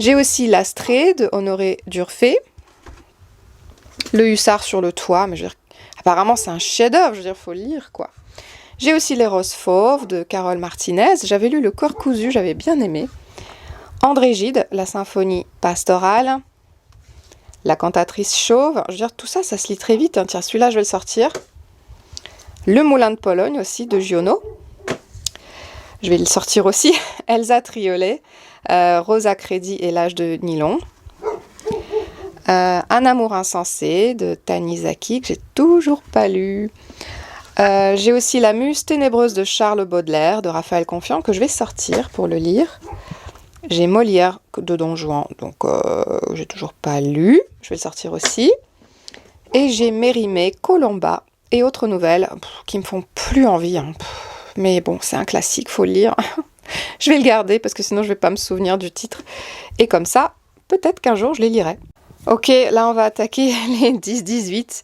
J'ai aussi L'Astrée de Honoré d'Urfé, Le Hussard sur le toit, mais je veux dire, apparemment, c'est un chef-d'œuvre, je veux dire, faut le lire, quoi. J'ai aussi Les Roses Fauves de Carole Martinez. J'avais lu Le Corps cousu, j'avais bien aimé. André Gide, La Symphonie pastorale. La Cantatrice chauve. Je veux dire, tout ça, ça se lit très vite, hein. Tiens, celui-là, je vais le sortir. Le Moulin de Pologne aussi, de Giono. Je vais le sortir aussi. Elsa Triolet, Rosa Crédit et L'âge de Nylon. Un amour insensé de Tanizaki, que j'ai toujours pas lu. J'ai aussi La Muse ténébreuse de Charles Baudelaire, de Raphaël Confiant, que je vais sortir pour le lire. J'ai Molière de Don Juan, donc j'ai toujours pas lu. Je vais le sortir aussi. Et j'ai Mérimée, Colomba et autres nouvelles qui me font plus envie, hein. Mais bon, c'est un classique, faut le lire. Je vais le garder parce que sinon je vais pas me souvenir du titre. Et comme ça, peut-être qu'un jour je les lirai. Ok, là on va attaquer les 10-18.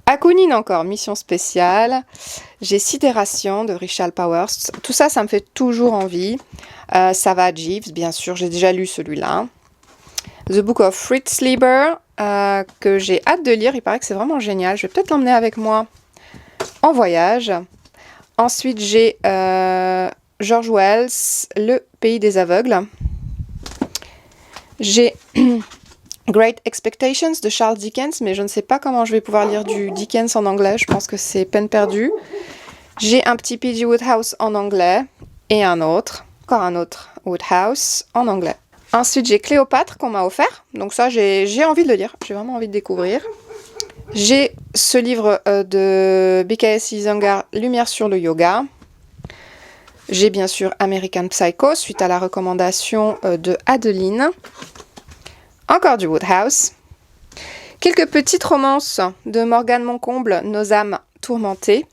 Akunine encore, mission spéciale. J'ai Sidération de Richard Powers. Tout ça, ça me fait toujours envie. Savage Jeeves, bien sûr, j'ai déjà lu celui-là. The Book of Fritz Leiber, que j'ai hâte de lire. Il paraît que c'est vraiment génial. Je vais peut-être l'emmener avec moi en voyage. Ensuite, j'ai George Wells, Le Pays des aveugles. J'ai Great Expectations de Charles Dickens, mais je ne sais pas comment je vais pouvoir lire du Dickens en anglais, je pense que c'est peine perdue. J'ai un petit P.G. Wodehouse en anglais, et encore un autre Wodehouse en anglais. Ensuite, j'ai Cléopâtre qu'on m'a offert, donc ça j'ai envie de le lire, j'ai vraiment envie de découvrir. J'ai ce livre de BKS Iyengar, Lumière sur le yoga. J'ai bien sûr American Psycho, suite à la recommandation de Adeline. Encore du Wodehouse. Quelques petites romances de Morgane Moncomble, Nos âmes tourmentées.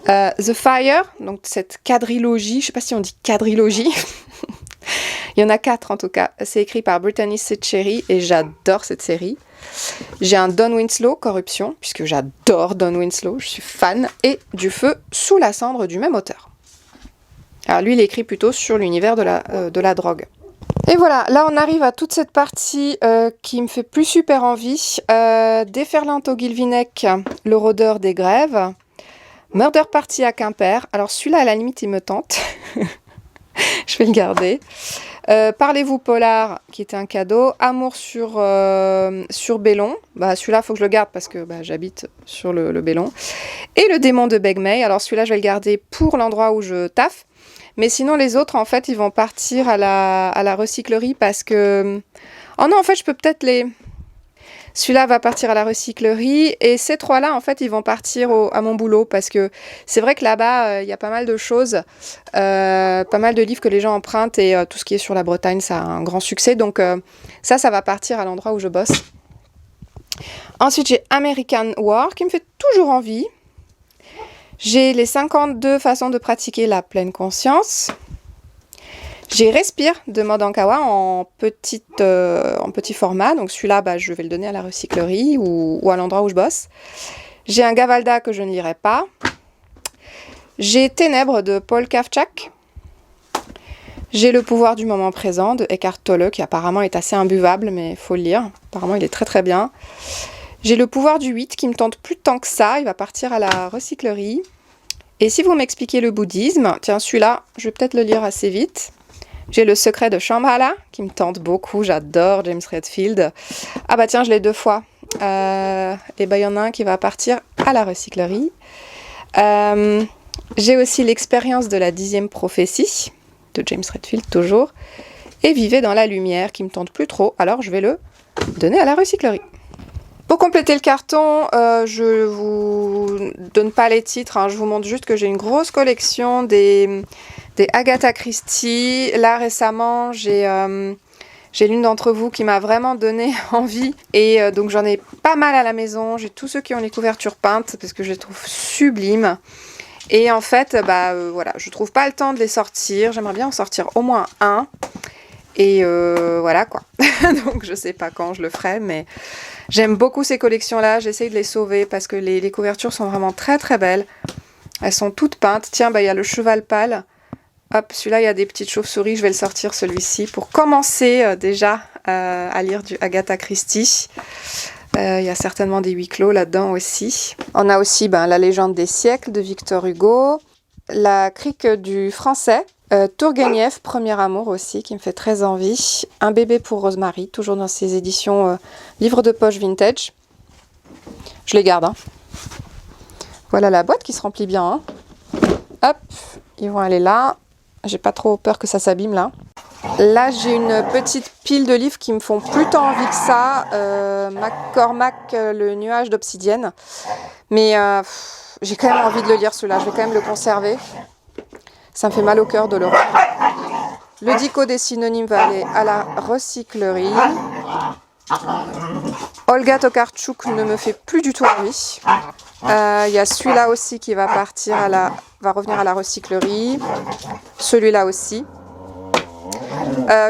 The Fire, donc cette quadrilogie, je ne sais pas si on dit quadrilogie. Il y en a 4 en tout cas. C'est écrit par Brittany Setcheri et j'adore cette série. J'ai un Don Winslow, Corruption, puisque j'adore Don Winslow, je suis fan. Et Du feu sous la cendre du même auteur. Alors lui, il écrit plutôt sur l'univers de la drogue. Et voilà, là on arrive à toute cette partie qui me fait plus super envie. Déferlante au Guilvinec, Le rôdeur des grèves. Murder Party à Quimper. Alors celui-là, à la limite, il me tente. Je vais le garder. Parlez-vous Polar, qui était un cadeau. Amour sur Bellon. Bah, celui-là, il faut que je le garde parce que j'habite sur le Bellon. Et Le démon de Begmey. Alors celui-là, je vais le garder pour l'endroit où je taffe. Mais sinon, les autres, en fait, ils vont partir à la recyclerie parce que... Oh non, en fait, je peux peut-être les... Celui-là va partir à la recyclerie et ces 3-là, en fait, ils vont partir à mon boulot parce que c'est vrai que là-bas, il y a pas mal de choses, pas mal de livres que les gens empruntent et tout ce qui est sur la Bretagne, ça a un grand succès. Donc ça va partir à l'endroit où je bosse. Ensuite, j'ai American War qui me fait toujours envie. J'ai les 52 façons de pratiquer la pleine conscience. J'ai Respire de Maud Ankawa en petit format. Donc celui-là, je vais le donner à la recyclerie ou à l'endroit où je bosse. J'ai un Gavalda que je ne lirai pas. J'ai Ténèbres de Paul Kavchak. J'ai Le pouvoir du moment présent de Eckhart Tolle, qui apparemment est assez imbuvable, mais il faut le lire. Apparemment, il est très très bien. J'ai Le pouvoir du 8 qui me tente plus tant que ça. Il va partir à la recyclerie. Et si vous m'expliquez le bouddhisme, tiens, celui-là, je vais peut-être le lire assez vite. J'ai Le secret de Shambhala, qui me tente beaucoup. J'adore James Redfield. Ah bah tiens, je l'ai 2 fois. Et il y en a un qui va partir à la recyclerie. J'ai aussi L'expérience de la 10e prophétie, de James Redfield, toujours. Et Vivez dans la lumière, qui me tente plus trop. Alors, je vais le donner à la recyclerie. Pour compléter le carton, je vous donne pas les titres, hein, je vous montre juste que j'ai une grosse collection des Agatha Christie. Là récemment, j'ai J'ai l'une d'entre vous qui m'a vraiment donné envie et donc j'en ai pas mal à la maison. J'ai tous ceux qui ont les couvertures peintes parce que je les trouve sublimes. Et en fait, voilà, je trouve pas le temps de les sortir. J'aimerais bien en sortir au moins un. Et voilà quoi. Donc je sais pas quand je le ferai, mais j'aime beaucoup ces collections-là. J'essaye de les sauver parce que les couvertures sont vraiment très très belles. Elles sont toutes peintes. Tiens, il y a le cheval pâle. Hop, celui-là, il y a des petites chauves-souris. Je vais le sortir celui-ci pour commencer déjà à lire du Agatha Christie. Il y a certainement des huis clos là-dedans aussi. On a aussi La légende des siècles de Victor Hugo. La crique du français. Tourguenieff, Premier amour aussi, qui me fait très envie. Un bébé pour Rosemary, toujours dans ses éditions livres de poche vintage. Je les garde. Hein. Voilà la boîte qui se remplit bien. Hein. Hop, ils vont aller là. J'ai pas trop peur que ça s'abîme là. Là, j'ai une petite pile de livres qui me font plus tant envie que ça. McCormack, le nuage d'obsidienne. Mais j'ai quand même envie de le lire celui-là. Je vais quand même le conserver. Ça me fait mal au cœur de le rendre. Le dico des synonymes va aller à la recyclerie. Olga Tokarczuk ne me fait plus du tout envie. Il y a celui-là aussi qui va partir va revenir à la recyclerie. Celui-là aussi.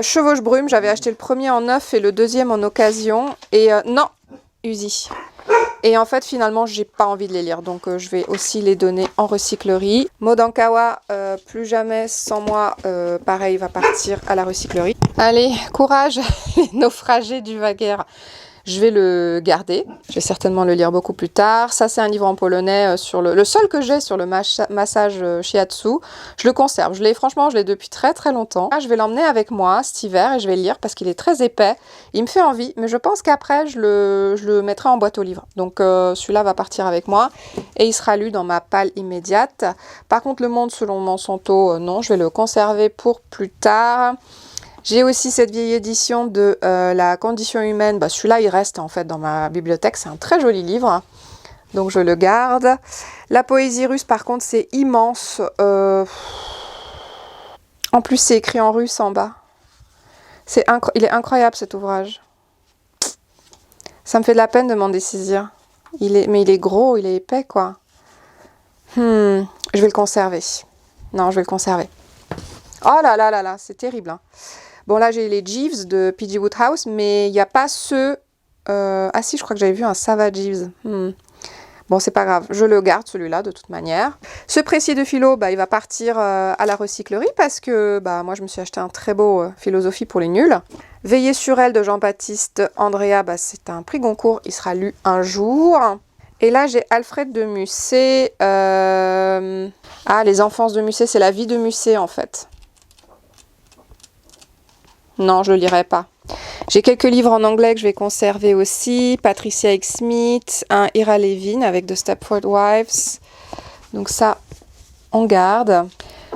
Chevauche brume, j'avais acheté le premier en neuf et le deuxième en occasion. Et non, Uzi. Et en fait, finalement, j'ai pas envie de les lire. Donc, je vais aussi les donner en recyclerie. Modankawa, plus jamais sans moi, pareil, va partir à la recyclerie. Allez, courage, les naufragés du Wager. Je vais le garder. Je vais certainement le lire beaucoup plus tard. Ça, c'est un livre en polonais sur le seul que j'ai sur le massage shiatsu. Je le conserve. Franchement, je l'ai depuis très très longtemps. Je vais l'emmener avec moi cet hiver et je vais le lire parce qu'il est très épais. Il me fait envie, mais je pense qu'après, je le mettrai en boîte aux livres. Donc, celui-là va partir avec moi et il sera lu dans ma palle immédiate. Par contre, Le Monde selon Monsanto, non, je vais le conserver pour plus tard. J'ai aussi cette vieille édition de La condition humaine. Celui-là, il reste en fait dans ma bibliothèque. C'est un très joli livre. Donc, je le garde. La poésie russe, par contre, c'est immense. En plus, c'est écrit en russe en bas. Il est incroyable, cet ouvrage. Ça me fait de la peine de m'en dessaisir. Mais il est gros, il est épais, quoi. Je vais le conserver. Non, je vais le conserver. Oh là là là là, c'est terrible, hein. Bon, là, j'ai les Jeeves de P.G. Woodhouse, mais il n'y a pas ceux... Ah si, je crois que j'avais vu un Savage Jeeves. Bon, c'est pas grave. Je le garde, celui-là, de toute manière. Ce précis de philo, il va partir à la recyclerie parce que moi, je me suis acheté un très beau philosophie pour les nuls. Veiller sur elle de Jean-Baptiste Andrea, c'est un prix Goncourt. Il sera lu un jour. Et là, j'ai Alfred de Musset. Les enfances de Musset, c'est la vie de Musset, en fait. Non, je le lirai pas. J'ai quelques livres en anglais que je vais conserver aussi. Patricia Highsmith, un Ira Levin avec The Stepford Wives. Donc ça, on garde.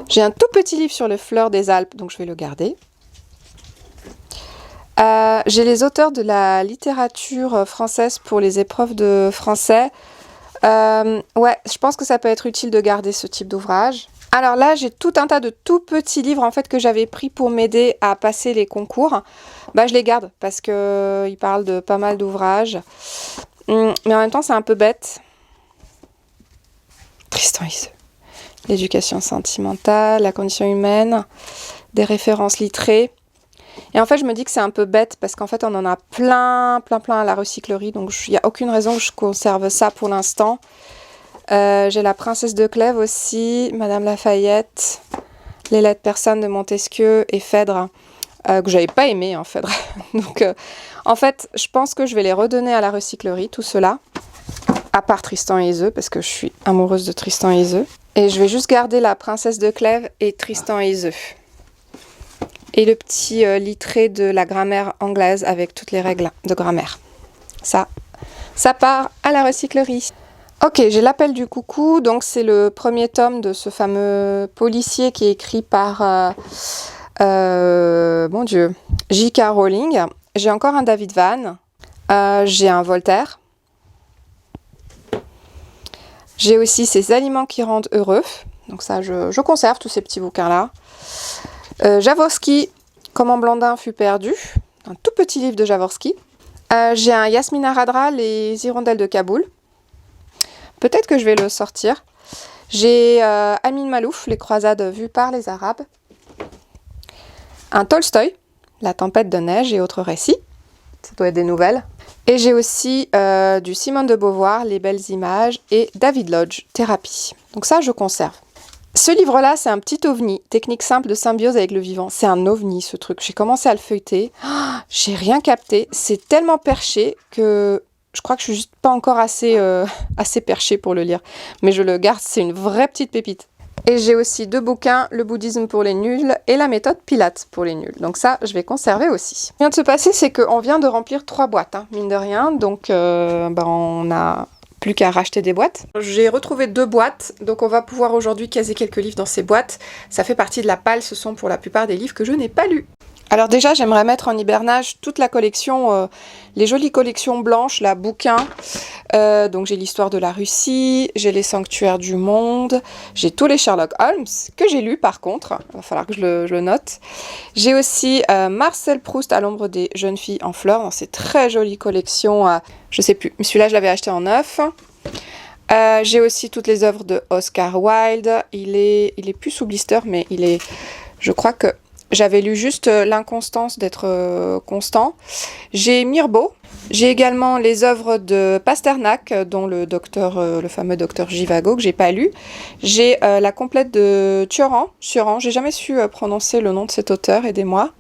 J'ai un tout petit livre sur le fleur des Alpes, donc je vais le garder. J'ai les auteurs de la littérature française pour les épreuves de français. Ouais, je pense que ça peut être utile de garder ce type d'ouvrage. Alors là, j'ai tout un tas de tout petits livres en fait que j'avais pris pour m'aider à passer les concours. Je les garde parce que ils parlent de pas mal d'ouvrages. Mais en même temps, c'est un peu bête. Tristan Iseult. L'éducation sentimentale, la condition humaine, des références littrées. Et en fait, je me dis que c'est un peu bête parce qu'en fait, on en a plein à la recyclerie. Donc, il n'y a aucune raison que je conserve ça pour l'instant. J'ai La Princesse de Clèves aussi, Madame Lafayette, Les lettres persanes de Montesquieu et Phèdre, que j'avais pas aimé, hein, Phèdre. Donc, en fait, je pense que je vais les redonner à la recyclerie, tout cela, à part Tristan et Iseult, parce que je suis amoureuse de Tristan et Iseult. Et je vais juste garder La Princesse de Clèves et Tristan et Iseult. Et le petit littré de la grammaire anglaise avec toutes les règles de grammaire. Ça part à la recyclerie. Ok, j'ai L'Appel du coucou, donc c'est le premier tome de ce fameux policier qui est écrit par, mon Dieu, J.K. Rowling. J'ai encore un David Vann, j'ai un Voltaire. J'ai aussi Ces aliments qui rendent heureux, donc ça je conserve tous ces petits bouquins-là. Jaworski, Comment Blandin fut perdu, un tout petit livre de Jaworski. J'ai un Yasmina Radra, Les Hirondelles de Kaboul. Peut-être que je vais le sortir. J'ai Amin Malouf, Les croisades vues par les Arabes. Un Tolstoï, La tempête de neige et autres récits. Ça doit être des nouvelles. Et j'ai aussi du Simone de Beauvoir, Les belles images, et David Lodge, Thérapie. Donc ça, je conserve. Ce livre-là, c'est un petit ovni, technique simple de symbiose avec le vivant. C'est un ovni, ce truc. J'ai commencé à le feuilleter. Oh, j'ai rien capté. C'est tellement perché que je crois que je suis juste pas encore assez perché pour le lire. Mais je le garde, c'est une vraie petite pépite. Et j'ai aussi 2 bouquins, Le bouddhisme pour les nuls et La méthode Pilates pour les nuls. Donc ça, je vais conserver aussi. Ce qui vient de se passer, c'est qu'on vient de remplir 3 boîtes, hein, mine de rien. Donc on a plus qu'à racheter des boîtes. J'ai retrouvé 2 boîtes, donc on va pouvoir aujourd'hui caser quelques livres dans ces boîtes. Ça fait partie de la palle, ce sont pour la plupart des livres que je n'ai pas lus. Alors déjà, j'aimerais mettre en hibernage toute la collection, les jolies collections blanches, la bouquins. Donc j'ai l'histoire de la Russie, j'ai les sanctuaires du monde, j'ai tous les Sherlock Holmes, que j'ai lus par contre, il va falloir que je le note. J'ai aussi Marcel Proust à l'ombre des jeunes filles en fleurs, dans ces très jolies collections, je sais plus, celui-là je l'avais acheté en neuf. J'ai aussi toutes les œuvres de Oscar Wilde, il est plus sous blister, mais je crois que j'avais lu juste l'inconstance d'être constant. J'ai Mirbeau. J'ai également les œuvres de Pasternak, dont le fameux docteur Givago, que j'ai pas lu. J'ai la complète de Cioran. J'ai jamais su prononcer le nom de cet auteur, aidez-moi.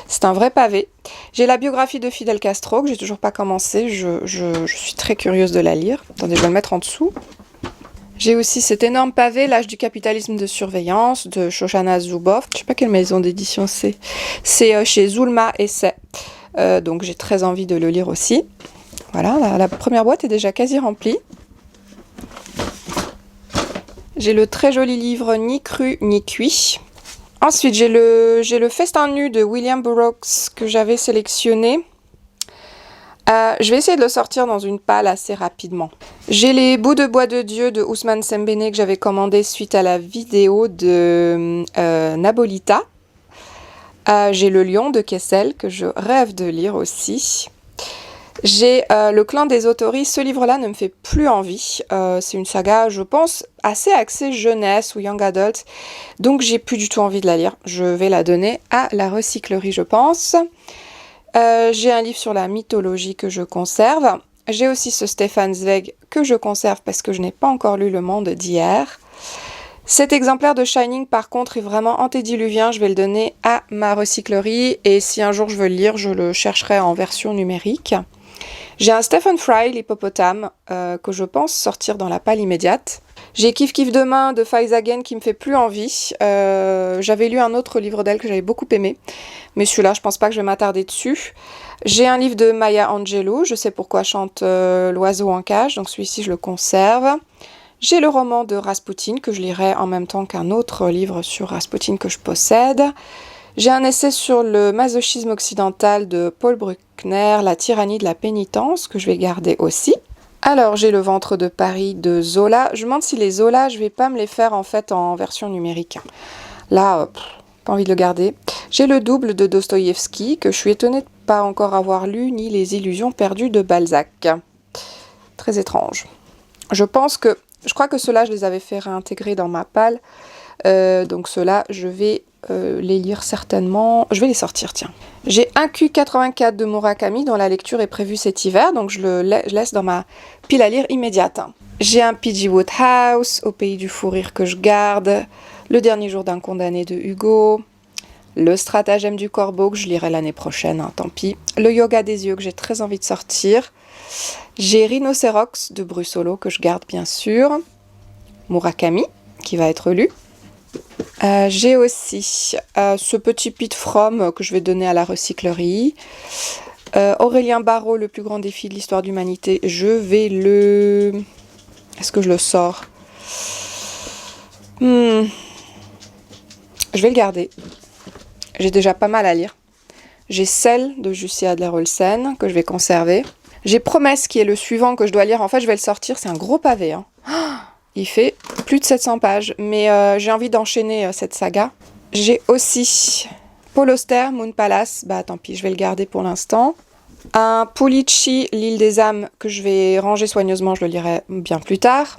C'est un vrai pavé. J'ai la biographie de Fidel Castro, que j'ai toujours pas commencé. Je suis très curieuse de la lire. Attendez, je vais le mettre en dessous. J'ai aussi cet énorme pavé, L'âge du capitalisme de surveillance, de Shoshana Zuboff. Je sais pas quelle maison d'édition c'est. C'est chez Zulma Essai. Donc j'ai très envie de le lire aussi. Voilà, la première boîte est déjà quasi remplie. J'ai le très joli livre Ni cru ni cuit. Ensuite, j'ai le Festin nu de William Burroughs que j'avais sélectionné. Je vais essayer de le sortir dans une palle assez rapidement. J'ai les bouts de bois de Dieu de Ousmane Sembene que j'avais commandé suite à la vidéo de Nabolita. J'ai le Lion de Kessel que je rêve de lire aussi. J'ai le Clan des Autori. Ce livre-là ne me fait plus envie. C'est une saga, je pense, assez axée jeunesse ou young adult. Donc j'ai plus du tout envie de la lire. Je vais la donner à la recyclerie, je pense. J'ai un livre sur la mythologie que je conserve. J'ai aussi ce Stefan Zweig que je conserve parce que je n'ai pas encore lu Le Monde d'hier. Cet exemplaire de Shining, par contre, est vraiment antédiluvien. Je vais le donner à ma recyclerie et si un jour je veux le lire, je le chercherai en version numérique. J'ai un Stephen Fry, l'hippopotame, que je pense sortir dans la palle immédiate. J'ai Kif Kif Demain de Faizagen qui me fait plus envie. J'avais lu un autre livre d'elle que j'avais beaucoup aimé, mais celui-là, je pense pas que je vais m'attarder dessus. J'ai un livre de Maya Angelou, Je sais pourquoi chante l'oiseau en cage, donc celui-ci je le conserve. J'ai le roman de Rasputin que je lirai en même temps qu'un autre livre sur Rasputin que je possède. J'ai un essai sur le masochisme occidental de Paul Bruckner, La tyrannie de la pénitence, que je vais garder aussi. Alors, j'ai Le ventre de Paris de Zola. Je me demande si les Zola, je vais pas me les faire en fait en version numérique. Là, pas envie de le garder. J'ai Le double de Dostoïevski, que je suis étonnée de pas encore avoir lu, ni Les illusions perdues de Balzac. Très étrange. Je crois que ceux-là, je les avais fait réintégrer dans ma palle. Donc ceux-là, je vais les lire certainement. Je vais les sortir, tiens. J'ai un Q84 de Murakami dont la lecture est prévue cet hiver, donc je laisse dans ma pile à lire immédiate. J'ai un P.G. Wodehouse, Au pays du fou rire que je garde, Le dernier jour d'un condamné de Hugo, Le stratagème du corbeau que je lirai l'année prochaine, hein, tant pis. Le yoga des yeux que j'ai très envie de sortir. J'ai Rhinocérox de Brussolo que je garde bien sûr. Murakami qui va être lu. J'ai aussi ce petit Pete From que je vais donner à la recyclerie. Aurélien Barraud, Le plus grand défi de l'histoire de l'humanité. Je vais le... Est-ce que je le sors? Je vais le garder. J'ai déjà pas mal à lire. J'ai Celle de Jussi Adler-Olsen que je vais conserver. J'ai Promesse qui est le suivant que je dois lire. En fait, je vais le sortir. C'est un gros pavé. Hein. Il fait plus de 700 pages. Mais j'ai envie d'enchaîner cette saga. J'ai aussi Paul Auster, Moon Palace, bah tant pis, je vais le garder pour l'instant. Un Pulici, L'île des âmes, que je vais ranger soigneusement, je le lirai bien plus tard.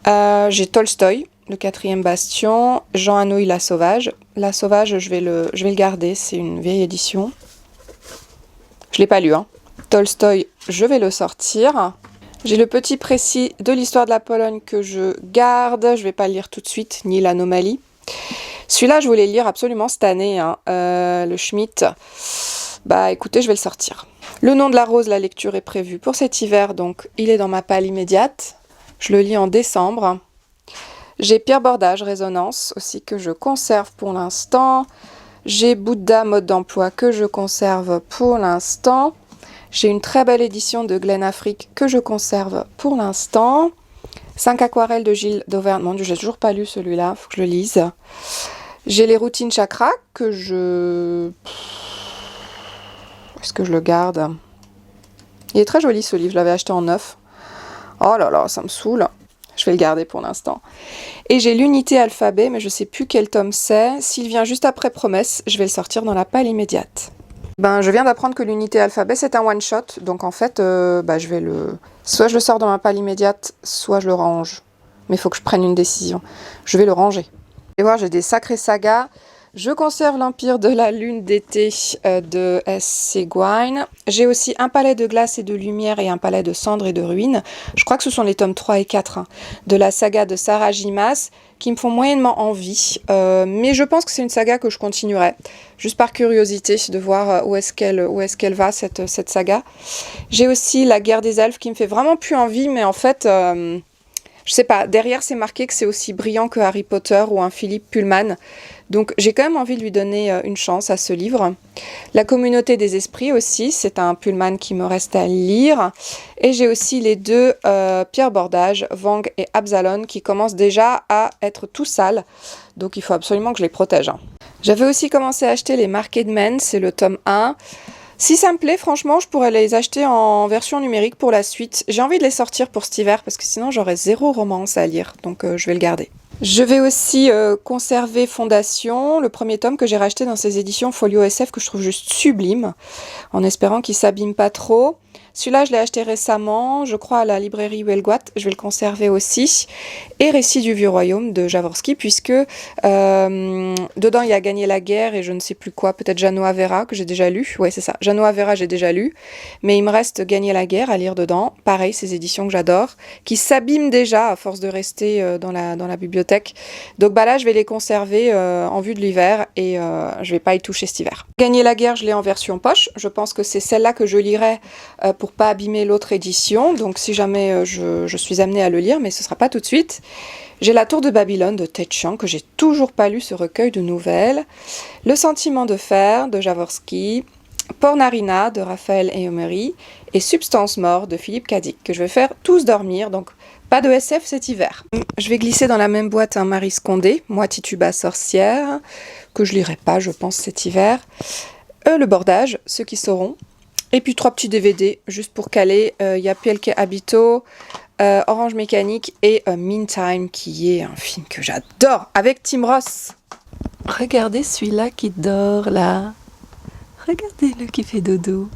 J'ai Tolstoï, Le quatrième bastion. Jean Anouilh, La sauvage. La sauvage, je vais le garder, c'est une vieille édition. Je l'ai pas lu, hein. Tolstoï, je vais le sortir. J'ai le petit précis de l'histoire de la Pologne que je garde. Je vais pas le lire tout de suite, ni l'anomalie. Celui-là, je voulais le lire absolument cette année, hein. Le Schmitt. Bah écoutez, je vais le sortir. Le nom de la rose, la lecture est prévue pour cet hiver, donc il est dans ma palle immédiate. Je le lis en décembre. J'ai Pierre Bordage, Résonance, aussi que je conserve pour l'instant. J'ai Bouddha, mode d'emploi, que je conserve pour l'instant. J'ai une très belle édition de Glen Afrique que je conserve pour l'instant. 5 aquarelles de Gilles d'Auvergne. Mon Dieu, j'ai toujours pas lu celui-là, faut que je le lise. J'ai les routines chakra que je... Est-ce que je le garde? Il est très joli ce livre, je l'avais acheté en neuf. Oh là là, ça me saoule. Je vais le garder pour l'instant. Et j'ai l'unité alphabet, mais je sais plus quel tome c'est. S'il vient juste après Promesse, je vais le sortir dans la palle immédiate. Ben, je viens d'apprendre que l'unité alphabet, c'est un one-shot. Donc en fait, je vais le... Soit je le sors dans ma palle immédiate, soit je le range. Mais il faut que je prenne une décision. Je vais le ranger. Et voir, j'ai des sacrées sagas. Je conserve l'Empire de la Lune d'été de S.C. Guin. J'ai aussi un palais de glace et de lumière et un palais de cendres et de ruines. Je crois que ce sont les tomes 3 et 4 de la saga de Sarah Jimas qui me font moyennement envie. Mais je pense que c'est une saga que je continuerai. Juste par curiosité de voir où est-ce qu'elle va cette saga. J'ai aussi La guerre des elfes qui me fait vraiment plus envie, mais en fait... je sais pas, derrière c'est marqué que c'est aussi brillant que Harry Potter ou un Philippe Pullman. Donc j'ai quand même envie de lui donner une chance à ce livre. La communauté des esprits aussi, c'est un Pullman qui me reste à lire. Et j'ai aussi les deux Pierre Bordage, Wang et Absalon, qui commencent déjà à être tout sales. Donc il faut absolument que je les protège. J'avais aussi commencé à acheter les Marqués de Men, c'est le tome 1. Si ça me plaît, franchement, je pourrais les acheter en version numérique pour la suite. J'ai envie de les sortir pour cet hiver parce que sinon j'aurais 0 romance à lire, donc je vais le garder. Je vais aussi conserver Fondation, le premier tome que j'ai racheté dans ces éditions Folio SF que je trouve juste sublime, en espérant qu'il s'abîme pas trop. Celui-là, je l'ai acheté récemment, je crois à la librairie Huelgoat, je vais le conserver aussi. Et Récit du Vieux Royaume de Jaworski, puisque dedans il y a Gagner la guerre et je ne sais plus quoi, peut-être Janoa Vera que j'ai déjà lu. Ouais, c'est ça, Janoa Vera j'ai déjà lu, mais il me reste Gagner la guerre à lire dedans. Pareil, ces éditions que j'adore, qui s'abîment déjà à force de rester dans la bibliothèque. Donc bah là, je vais les conserver en vue de l'hiver et je vais pas y toucher cet hiver. Gagner la guerre, je l'ai en version poche. Je pense que c'est celle-là que je lirai pour pas abîmer l'autre édition, donc si jamais je suis amenée à le lire, mais ce sera pas tout de suite. J'ai La Tour de Babylone de Ted Chiang, que j'ai toujours pas lu ce recueil de nouvelles. Le Sentiment de fer de Jaworski, Pornarina de Raphaël Emery et Substance mort de Philippe Cadic, que je vais faire tous dormir, donc pas de SF cet hiver. Je vais glisser dans la même boîte un Marie Scondé, Moi Tituba sorcière, que je lirai pas, je pense, cet hiver. Le Bordage, Ceux qui sauront. Et puis 3 petits DVD, juste pour caler. Il y a Pielke Habito, Orange Mécanique et Meantime, qui est un film que j'adore, avec Tim Ross. Regardez celui-là qui dort là. Regardez-le qui fait dodo.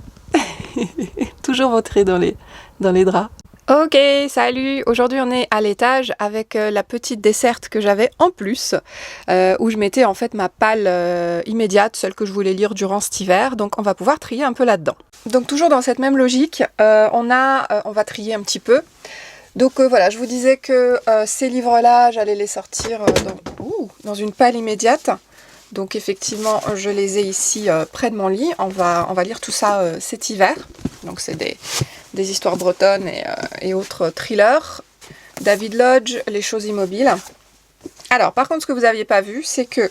Toujours vautré dans les draps. Ok, salut! Aujourd'hui on est à l'étage avec la petite desserte que j'avais en plus, où je mettais en fait ma palle immédiate, celle que je voulais lire durant cet hiver, donc on va pouvoir trier un peu là-dedans. Donc toujours dans cette même logique, on va trier un petit peu. Donc voilà, je vous disais que ces livres-là, j'allais les sortir dans une palle immédiate. Donc effectivement, je les ai ici près de mon lit. On va lire tout ça cet hiver. Donc c'est des histoires bretonnes et autres thrillers. David Lodge, Les choses immobiles. Alors par contre, ce que vous n'aviez pas vu, c'est que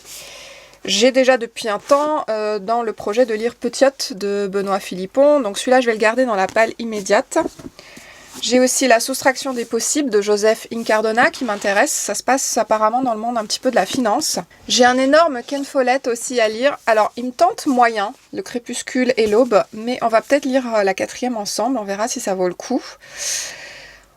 j'ai déjà depuis un temps dans le projet de lire Petiote de Benoît Philippon. Donc celui-là, je vais le garder dans la palle immédiate. J'ai aussi La soustraction des possibles de Joseph Incardona qui m'intéresse. Ça se passe apparemment dans le monde un petit peu de la finance. J'ai un énorme Ken Follett aussi à lire. Alors, il me tente moyen, Le crépuscule et l'aube, mais on va peut-être lire la 4e ensemble. On verra si ça vaut le coup.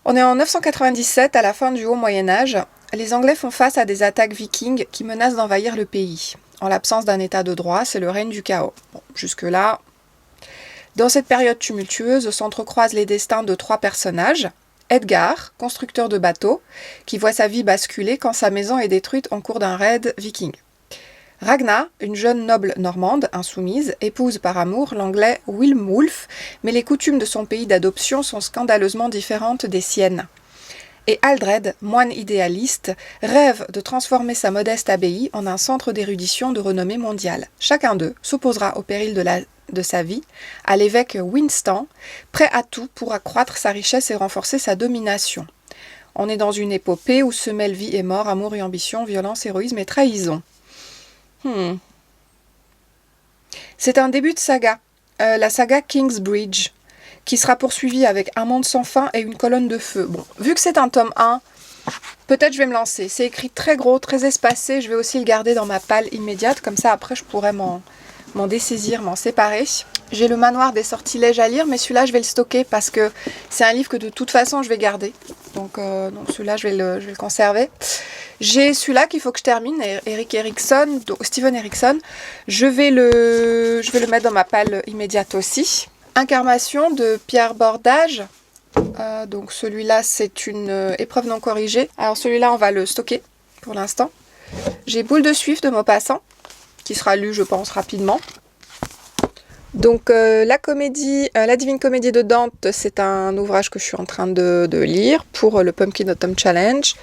On est en 997, à la fin du Haut Moyen-Âge. Les Anglais font face à des attaques vikings qui menacent d'envahir le pays. En l'absence d'un état de droit, c'est le règne du chaos. Bon, jusque-là. Dans cette période tumultueuse s'entrecroisent les destins de 3 personnages. Edgar, constructeur de bateaux, qui voit sa vie basculer quand sa maison est détruite en cours d'un raid viking. Ragna, une jeune noble normande, insoumise, épouse par amour l'anglais Wilmwulf, mais les coutumes de son pays d'adoption sont scandaleusement différentes des siennes. Et Aldred, moine idéaliste, rêve de transformer sa modeste abbaye en un centre d'érudition de renommée mondiale. Chacun d'eux s'opposera au péril de sa vie à l'évêque Winston, prêt à tout pour accroître sa richesse et renforcer sa domination. On est dans une épopée où se mêlent vie et mort, amour et ambition, violence, héroïsme et trahison. C'est un début de saga, la saga Kingsbridge, qui sera poursuivie avec un monde sans fin et une colonne de feu. Bon, vu que c'est un tome 1, peut-être je vais me lancer. C'est écrit très gros, très espacé, je vais aussi le garder dans ma palle immédiate, comme ça après je pourrais m'en dessaisir, m'en séparer. J'ai le Manoir des Sortilèges à lire, mais celui-là je vais le stocker parce que c'est un livre que de toute façon je vais garder. Donc celui-là je vais le conserver. J'ai celui-là qu'il faut que je termine, Steven Erikson. Je vais le mettre dans ma palle immédiate aussi. Incarnation de Pierre Bordage. Donc celui-là c'est une épreuve non corrigée. Alors celui-là on va le stocker pour l'instant. J'ai Boule de Suif de Maupassant, qui sera lu je pense rapidement. Donc la Divine Comédie de Dante, c'est un ouvrage que je suis en train de lire pour le Pumpkin Autumn Challenge.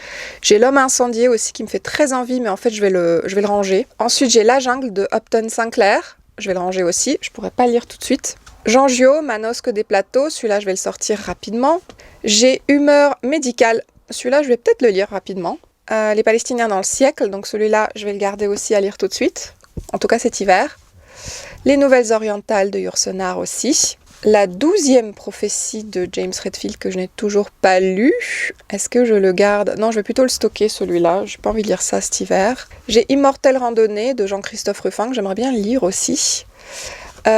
J'ai L'Homme Incendié aussi qui me fait très envie, mais en fait je vais le ranger. Ensuite j'ai La Jungle de Upton Sinclair, je vais le ranger aussi, je pourrais pas le lire tout de suite. Jean Gioot, Manosque des Plateaux, celui-là je vais le sortir rapidement. J'ai Humeur médicale, celui-là je vais peut-être le lire rapidement. Les Palestiniens dans le siècle, donc celui-là je vais le garder aussi à lire tout de suite, en tout cas cet hiver. Les Nouvelles Orientales de Yourcenar aussi. La 12e prophétie de James Redfield que je n'ai toujours pas lu. Est-ce que je le garde? Non, je vais plutôt le stocker celui-là. J'ai pas envie de lire ça cet hiver. J'ai Immortelle Randonnée de Jean-Christophe Ruffin que j'aimerais bien lire aussi.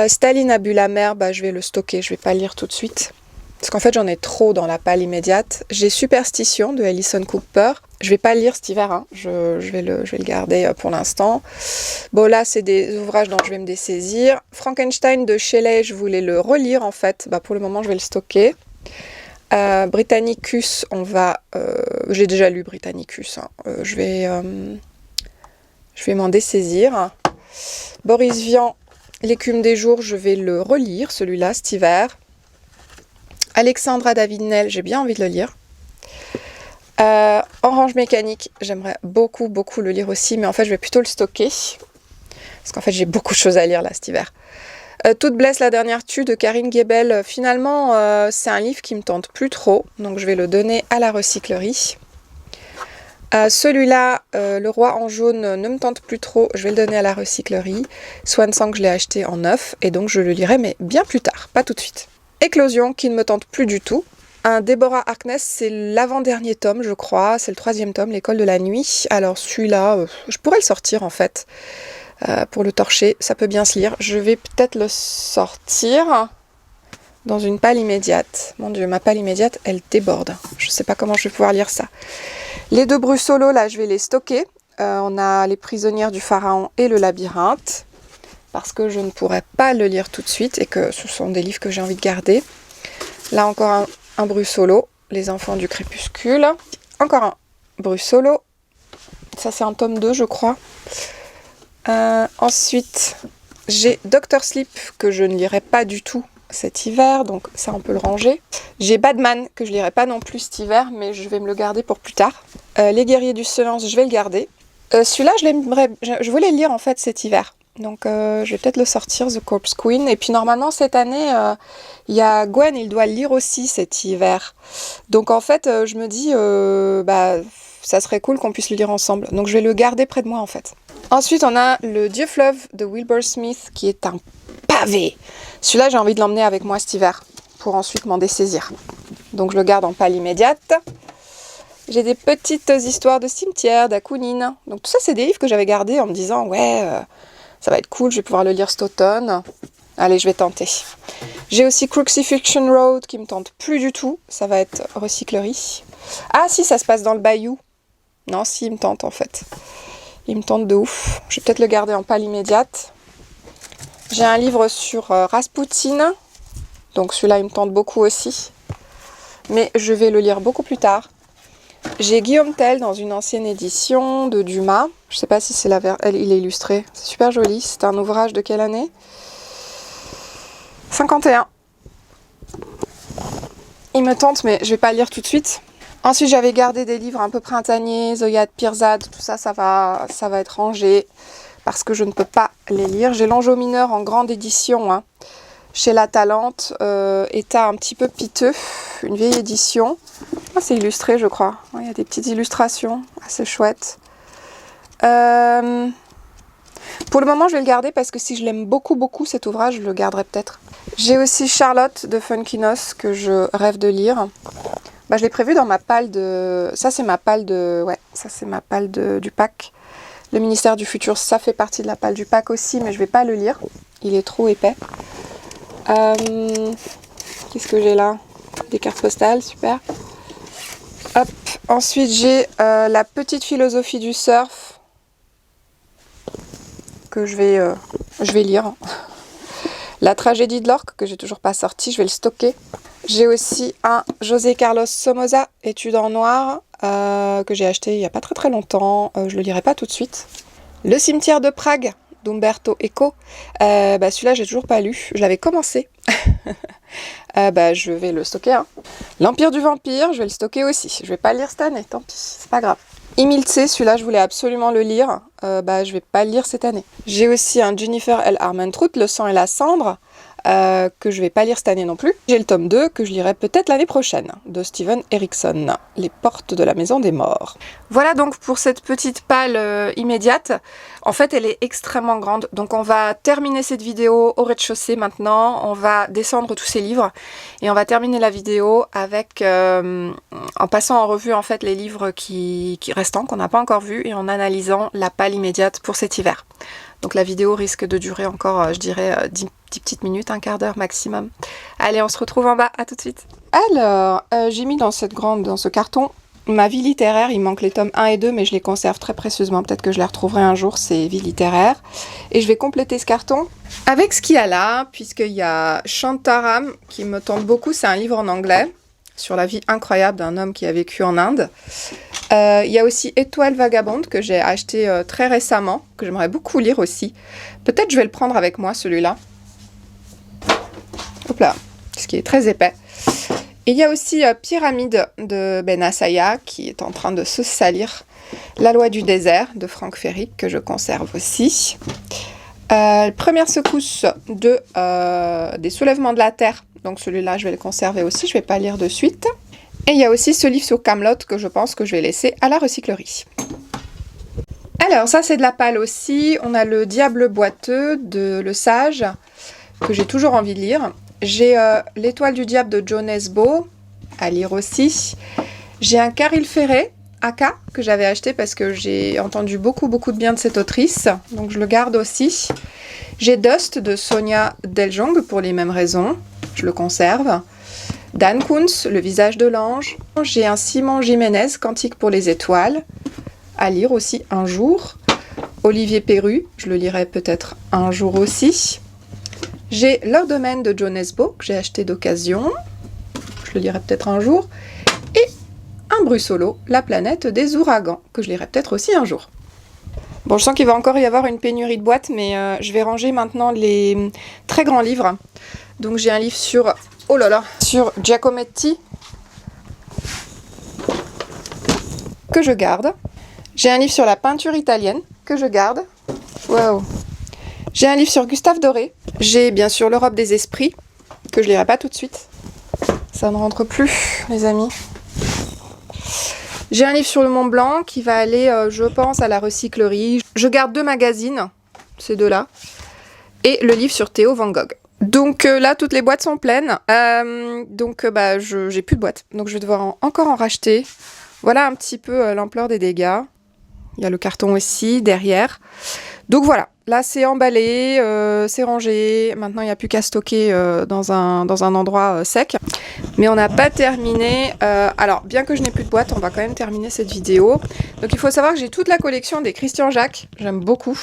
Staline a bu la mer, je vais le stocker. Je vais pas le lire tout de suite. Parce qu'en fait, j'en ai trop dans la palle immédiate. J'ai Superstition de Alison Cooper. Je vais pas le lire cet hiver, hein. Je vais le garder pour l'instant. Bon, là, c'est des ouvrages dont je vais me dessaisir. Frankenstein de Shelley, je voulais le relire, en fait. Pour le moment, je vais le stocker. Britannicus, j'ai déjà lu Britannicus. Hein. Je vais m'en dessaisir. Boris Vian, L'écume des jours, je vais le relire, celui-là, cet hiver. Alexandra David-Nel, j'ai bien envie de le lire. Orange Mécanique, j'aimerais beaucoup le lire aussi, mais en fait je vais plutôt le stocker. Parce qu'en fait j'ai beaucoup de choses à lire là cet hiver. Toute blesse la dernière tue de Karine Guébel, finalement c'est un livre qui me tente plus trop, donc je vais le donner à la recyclerie. Celui-là, Le Roi en jaune, ne me tente plus trop, je vais le donner à la recyclerie. Swansang, je l'ai acheté en neuf, et donc je le lirai, mais bien plus tard, pas tout de suite. Éclosion, qui ne me tente plus du tout. Un Deborah Harkness, c'est l'avant-dernier tome, je crois. C'est le 3e tome, L'école de la nuit. Alors celui-là, je pourrais le sortir en fait. Pour le torcher, ça peut bien se lire. Je vais peut-être le sortir dans une palle immédiate. Mon Dieu, ma palle immédiate, elle déborde. Je ne sais pas comment je vais pouvoir lire ça. Les 2 Brussolo, là, je vais les stocker. On a Les Prisonnières du Pharaon et Le Labyrinthe. Parce que je ne pourrais pas le lire tout de suite et que ce sont des livres que j'ai envie de garder. Là encore un Brussolo, Les Enfants du Crépuscule. Encore un Brussolo. Ça c'est un tome 2 je crois. Ensuite, j'ai Dr Sleep que je ne lirai pas du tout cet hiver, donc ça on peut le ranger. J'ai Badman que je lirai pas non plus cet hiver, mais je vais me le garder pour plus tard. Les Guerriers du Silence, je vais le garder. Celui-là, je voulais le lire en fait cet hiver. Donc je vais peut-être le sortir, The Corpse Queen. Et puis normalement cette année, il y a Gwen, il doit le lire aussi cet hiver. Donc en fait, je me dis, ça serait cool qu'on puisse le lire ensemble. Donc je vais le garder près de moi en fait. Ensuite, on a Le Dieu Fleuve de Wilbur Smith, qui est un pavé. Celui-là, j'ai envie de l'emmener avec moi cet hiver, pour ensuite m'en dessaisir. Donc je le garde en palle immédiate. J'ai des petites histoires de cimetière, d'Akounine. Donc tout ça, c'est des livres que j'avais gardés en me disant, ouais... ça va être cool, je vais pouvoir le lire cet automne. Allez, je vais tenter. J'ai aussi Crucifixion Road qui me tente plus du tout. Ça va être recyclerie. Ah si, ça se passe dans le bayou. Non, si, il me tente en fait. Il me tente de ouf. Je vais peut-être le garder en palle immédiate. J'ai un livre sur Raspoutine. Donc celui-là, il me tente beaucoup aussi. Mais je vais le lire beaucoup plus tard. J'ai Guillaume Tell dans une ancienne édition de Dumas. Je sais pas si c'est il est illustré. C'est super joli. C'est un ouvrage de quelle année? 51. Il me tente, mais je vais pas le lire tout de suite. Ensuite, j'avais gardé des livres un peu printaniers, Zoya de Pirzade, tout ça, ça va être rangé parce que je ne peux pas les lire. J'ai l'Angeau mineur en grande édition, hein, chez La Talente, état un petit peu piteux, une vieille édition. Ah, c'est illustré, je crois. Il y a des petites illustrations assez chouettes. Pour le moment, je vais le garder parce que si je l'aime beaucoup, beaucoup, cet ouvrage, je le garderai peut-être. J'ai aussi Charlotte de Funkinos que je rêve de lire. Bah, je l'ai prévu dans ma palle de... Ça, c'est ma palle de... Ouais, ça, c'est ma palle du pack. Le ministère du futur, ça fait partie de la palle du pack aussi, mais je vais pas le lire. Il est trop épais. Qu'est-ce que j'ai là? Des cartes postales, super. Hop. Ensuite, j'ai la petite philosophie du surf que je vais lire. La tragédie de l'orque que j'ai toujours pas sorti, je vais le stocker. J'ai aussi un José Carlos Somoza, Études en noir, que j'ai acheté il y a pas très très longtemps. Je le lirai pas tout de suite. Le cimetière de Prague d'Umberto Eco. Celui-là, j'ai toujours pas lu. Je l'avais commencé. Je vais le stocker. Hein. L'Empire du vampire, je vais le stocker aussi. Je vais pas le lire cette année, tant pis, c'est pas grave. Imilce, celui-là, je voulais absolument le lire. Je vais pas le lire cette année. J'ai aussi un Jennifer L. Armentrout, Le sang et la cendre, que je vais pas lire cette année non plus. J'ai le tome 2 que je lirai peut-être l'année prochaine, de Steven Erikson, Les portes de la maison des morts. Voilà donc pour cette petite palle immédiate. En fait, elle est extrêmement grande, donc on va terminer cette vidéo au rez-de-chaussée maintenant. On va descendre tous ces livres et on va terminer la vidéo avec en passant en revue en fait les livres qui restants qu'on n'a pas encore vus et en analysant la palle immédiate pour cet hiver. Donc la vidéo risque de durer encore, je dirais, 10 petites minutes, un quart d'heure maximum. Allez, on se retrouve en bas, à tout de suite. Alors, j'ai mis dans ce carton ma vie littéraire. Il manque les tomes 1 et 2, mais je les conserve très précieusement. Peut-être que je les retrouverai un jour, ces vies littéraires. Et je vais compléter ce carton avec ce qu'il y a là, puisqu'il y a Shantaram, qui me tente beaucoup. C'est un livre en anglais, sur la vie incroyable d'un homme qui a vécu en Inde. Il y a aussi Étoile vagabonde que j'ai acheté très récemment, que j'aimerais beaucoup lire aussi. Peut-être je vais le prendre avec moi celui-là. Hop là, ce qui est très épais. Et il y a aussi Pyramide de Benasaya qui est en train de se salir. La loi du désert de Franck Ferric que je conserve aussi. Première secousse des soulèvements de la terre. Donc celui-là je vais le conserver aussi, je ne vais pas lire de suite. Et il y a aussi ce livre sur Camelot que je pense que je vais laisser à la recyclerie. Alors ça c'est de la palle aussi. On a le Diable boiteux de Le Sage que j'ai toujours envie de lire. J'ai L'Étoile du diable de John Nesbo à lire aussi. J'ai un Caril Ferret, Aka, que j'avais acheté parce que j'ai entendu beaucoup de bien de cette autrice. Donc je le garde aussi. J'ai Dust de Sonia Deljong pour les mêmes raisons. Je le conserve. Dan Koontz, Le visage de l'ange. J'ai un Simon Jiménez, Cantique pour les étoiles, à lire aussi un jour. Olivier Perru, je le lirai peut-être un jour aussi. J'ai Leur domaine de John Nesbo, que j'ai acheté d'occasion. Je le lirai peut-être un jour. Et un Brussolo, La planète des ouragans, que je lirai peut-être aussi un jour. Bon, je sens qu'il va encore y avoir une pénurie de boîtes, mais je vais ranger maintenant les très grands livres. Donc j'ai un livre sur... Oh là là, sur Giacometti, que je garde. J'ai un livre sur la peinture italienne, que je garde. Waouh. J'ai un livre sur Gustave Doré. J'ai bien sûr L'Europe des esprits, que je lirai pas tout de suite. Ça ne rentre plus, les amis. J'ai un livre sur le Mont Blanc qui va aller, je pense, à la recyclerie. Je garde 2 magazines, ces deux-là. Et le livre sur Théo Van Gogh. Donc là, toutes les boîtes sont pleines. J'ai plus de boîtes. Donc je vais devoir encore en racheter. Voilà un petit peu l'ampleur des dégâts. Il y a le carton aussi derrière. Donc voilà, là c'est emballé, c'est rangé, maintenant il n'y a plus qu'à stocker dans un endroit sec. Mais on n'a pas terminé, alors bien que je n'ai plus de boîte, on va quand même terminer cette vidéo. Donc il faut savoir que j'ai toute la collection des Christian Jacques, j'aime beaucoup.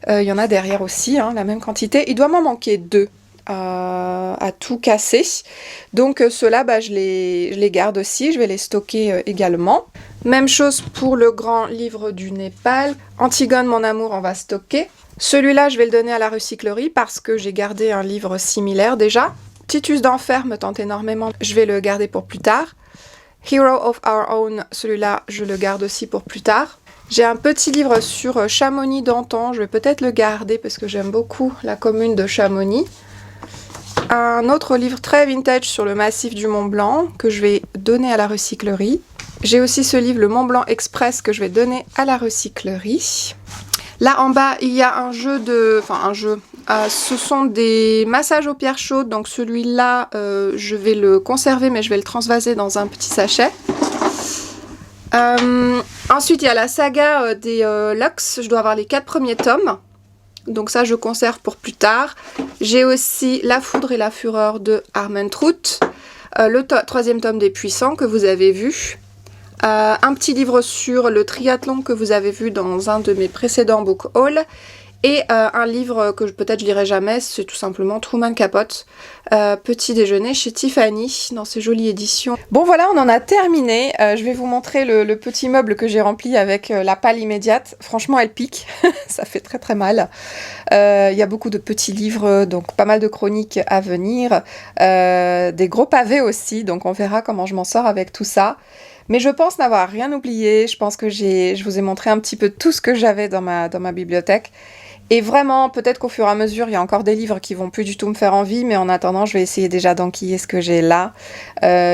Il y en a derrière aussi, hein, la même quantité. Il doit m'en manquer 2 à tout casser. Donc ceux-là, je les garde aussi, je vais les stocker également. Même chose pour le grand livre du Népal. Antigone, mon amour, on va stocker. Celui-là, je vais le donner à la recyclerie parce que j'ai gardé un livre similaire déjà. Titus d'Enfer me tente énormément, je vais le garder pour plus tard. Hero of Our Own, celui-là, je le garde aussi pour plus tard. J'ai un petit livre sur Chamonix d'antan, je vais peut-être le garder parce que j'aime beaucoup la commune de Chamonix. Un autre livre très vintage sur le massif du Mont Blanc que je vais donner à la recyclerie. J'ai aussi ce livre, le Mont Blanc Express, que je vais donner à la recyclerie. Là en bas, il y a un jeu de... Enfin, un jeu. Ce sont des massages aux pierres chaudes. Donc celui-là, je vais le conserver, mais je vais le transvaser dans un petit sachet. Ensuite, il y a la saga des Lux. Je dois avoir les 4 premiers tomes. Donc ça, je conserve pour plus tard. J'ai aussi La Foudre et la Fureur de Armentrout. Le 3e tome des Puissants que vous avez vu. Un petit livre sur le triathlon que vous avez vu dans un de mes précédents book hauls. Et un livre que peut-être je lirai jamais, c'est tout simplement Truman Capote, Petit déjeuner chez Tiffany, dans ces jolies éditions. Bon voilà, on en a terminé. Je vais vous montrer le petit meuble que j'ai rempli avec la palle immédiate. Franchement, elle pique, ça fait très très mal. Il y a beaucoup de petits livres, donc pas mal de chroniques à venir. Des gros pavés aussi, donc on verra comment je m'en sors avec tout ça. Mais je pense n'avoir rien oublié. Je pense que je vous ai montré un petit peu tout ce que j'avais dans ma bibliothèque. Et vraiment, peut-être qu'au fur et à mesure, il y a encore des livres qui vont plus du tout me faire envie, mais en attendant, je vais essayer déjà d'enquiller ce que j'ai là,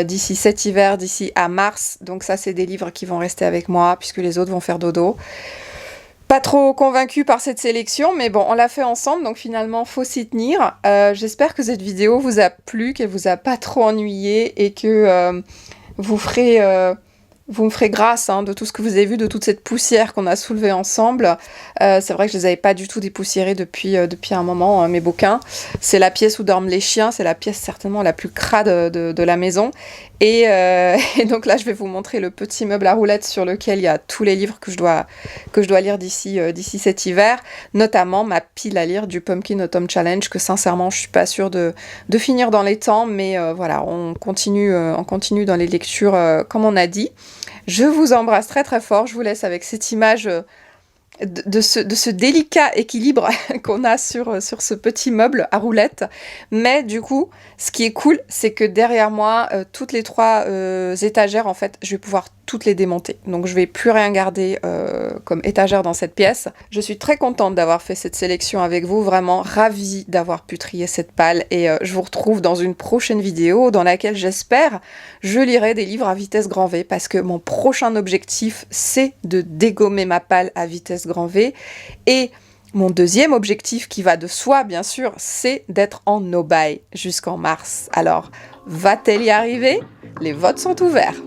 d'ici cet hiver, d'ici à mars. Donc ça, c'est des livres qui vont rester avec moi, puisque les autres vont faire dodo. Pas trop convaincue par cette sélection, mais bon, on l'a fait ensemble, donc finalement, faut s'y tenir. J'espère que cette vidéo vous a plu, qu'elle vous a pas trop ennuyé, et que vous me ferez grâce de tout ce que vous avez vu, de toute cette poussière qu'on a soulevée ensemble. C'est vrai que je les avais pas du tout dépoussiérés depuis un moment, mes bouquins. C'est la pièce où dorment les chiens, c'est la pièce certainement la plus crade de la maison. Et donc là, je vais vous montrer le petit meuble à roulettes sur lequel il y a tous les livres que je dois lire d'ici cet hiver, notamment ma pile à lire du Pumpkin Autumn Challenge, que sincèrement, je suis pas sûre de finir dans les temps, mais voilà, on continue dans les lectures comme on a dit. Je vous embrasse très très fort, je vous laisse avec cette image de ce délicat équilibre qu'on a sur ce petit meuble à roulettes. Mais du coup, ce qui est cool, c'est que derrière moi, toutes les 3 étagères, en fait, je vais pouvoir toutes les démonter. Donc je vais plus rien garder comme étagère dans cette pièce. Je suis très contente d'avoir fait cette sélection avec vous, vraiment ravie d'avoir pu trier cette palle, et je vous retrouve dans une prochaine vidéo dans laquelle j'espère je lirai des livres à vitesse grand V, parce que mon prochain objectif, c'est de dégommer ma palle à vitesse grand V, et mon deuxième objectif, qui va de soi bien sûr, c'est d'être en no-buy jusqu'en mars. Alors, va-t-elle y arriver? Les votes sont ouverts.